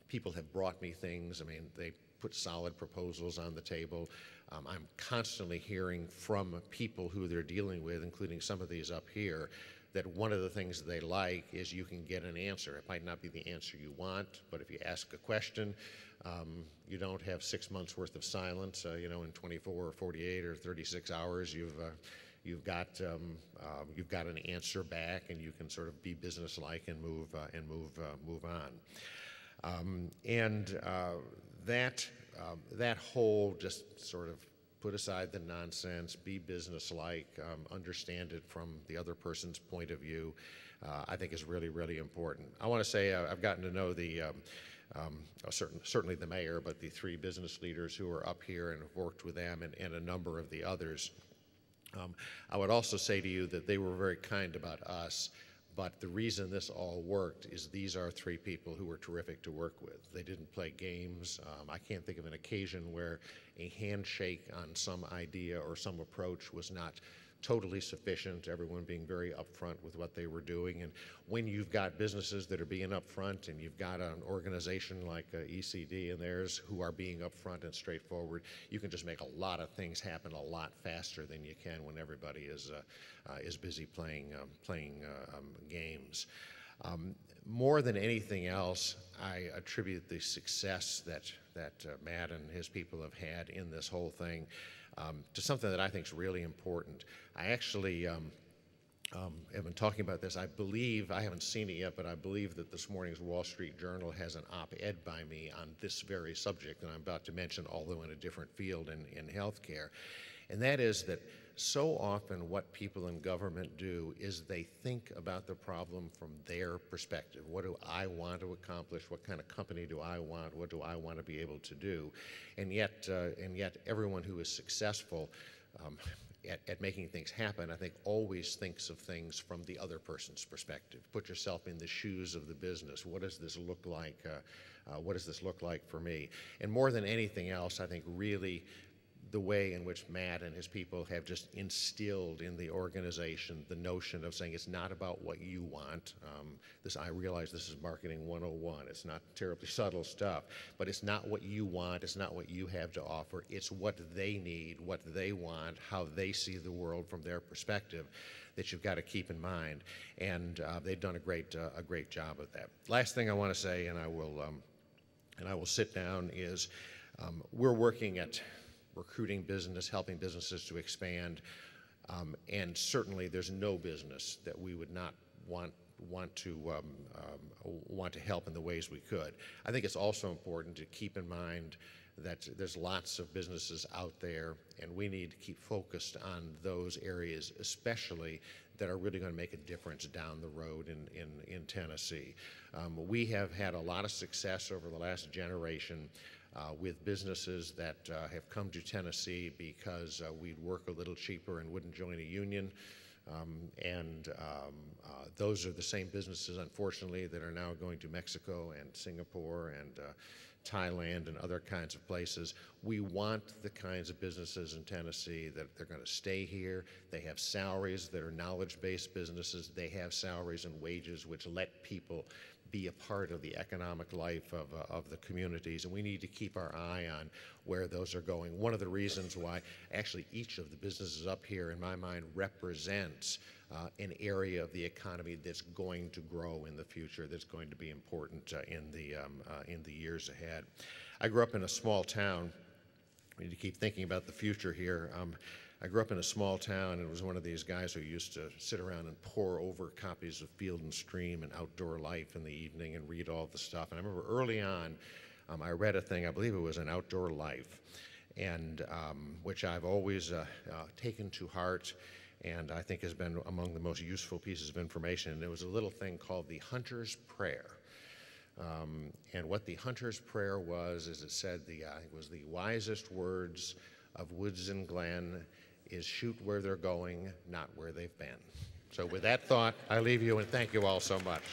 people have brought me things, I mean, they put solid proposals on the table. I'm constantly hearing from people who they're dealing with, including some of these up here, that one of the things they like is you can get an answer. It might not be the answer you want, but if you ask a question, you don't have 6 months worth of silence. In 24 or 48 or 36 hours, you've got an answer back, and you can sort of be businesslike and move on. That that whole just sort of put aside the nonsense, be businesslike, understand it from the other person's point of view, I think is really, really important. I want to say I've gotten to know the certainly the mayor, but the three business leaders who are up here and have worked with them and a number of the others. I would also say to you that they were very kind about us, but the reason this all worked is these are three people who were terrific to work with. They didn't play games. I can't think of an occasion where a handshake on some idea or some approach was not totally sufficient, everyone being very upfront with what they were doing. And when you've got businesses that are being upfront and you've got an organization like ECD and theirs who are being upfront and straightforward, you can just make a lot of things happen a lot faster than you can when everybody is busy playing games. More than anything else, I attribute the success that Matt and his people have had in this whole thing to something that I think is really important. I actually have been talking about this. I believe, I haven't seen it yet, but I believe that this morning's Wall Street Journal has an op-ed by me on this very subject that I'm about to mention, although in a different field in healthcare. And that is that so often what people in government do is they think about the problem from their perspective. What do I want to accomplish? What kind of company do I want? What do I want to be able to do? And yet everyone who is successful at making things happen, I think, always thinks of things from the other person's perspective. Put yourself in the shoes of the business. What does this look like? What does this look like for me? And more than anything else, I think really the way in which Matt and his people have just instilled in the organization the notion of saying it's not about what you want. I realize this is marketing 101. It's not terribly subtle stuff, but it's not what you want. It's not what you have to offer. It's what they need, what they want, how they see the world from their perspective that you've got to keep in mind. And they've done a great job of that. Last thing I want to say, and I will sit down, is we're working at recruiting business, helping businesses to expand, and certainly there's no business that we would not want to help in the ways we could. I think it's also important to keep in mind that there's lots of businesses out there, and we need to keep focused on those areas, especially that are really going to make a difference down the road in Tennessee. We have had a lot of success over the last generation with businesses that have come to Tennessee because we'd work a little cheaper and wouldn't join a union. Those are the same businesses, unfortunately, that are now going to Mexico and Singapore and Thailand and other kinds of places. We want the kinds of businesses in Tennessee that they're going to stay here. They have salaries that are knowledge-based businesses. They have salaries and wages which let people be a part of the economic life of the communities, and we need to keep our eye on where those are going. One of the reasons why actually each of the businesses up here, in my mind, represents an area of the economy that's going to grow in the future, that's going to be important in the years ahead. I grew up in a small town. We need to keep thinking about the future here. I grew up in a small town and was one of these guys who used to sit around and pore over copies of Field and Stream and Outdoor Life in the evening and read all the stuff. And I remember early on, I read a thing, I believe it was an Outdoor Life, and which I've always taken to heart and I think has been among the most useful pieces of information. And it was a little thing called the Hunter's Prayer. And what the Hunter's Prayer was, is it said it was the wisest words of Woods and Glen is shoot where they're going, not where they've been. So with that thought, I leave you and thank you all so much.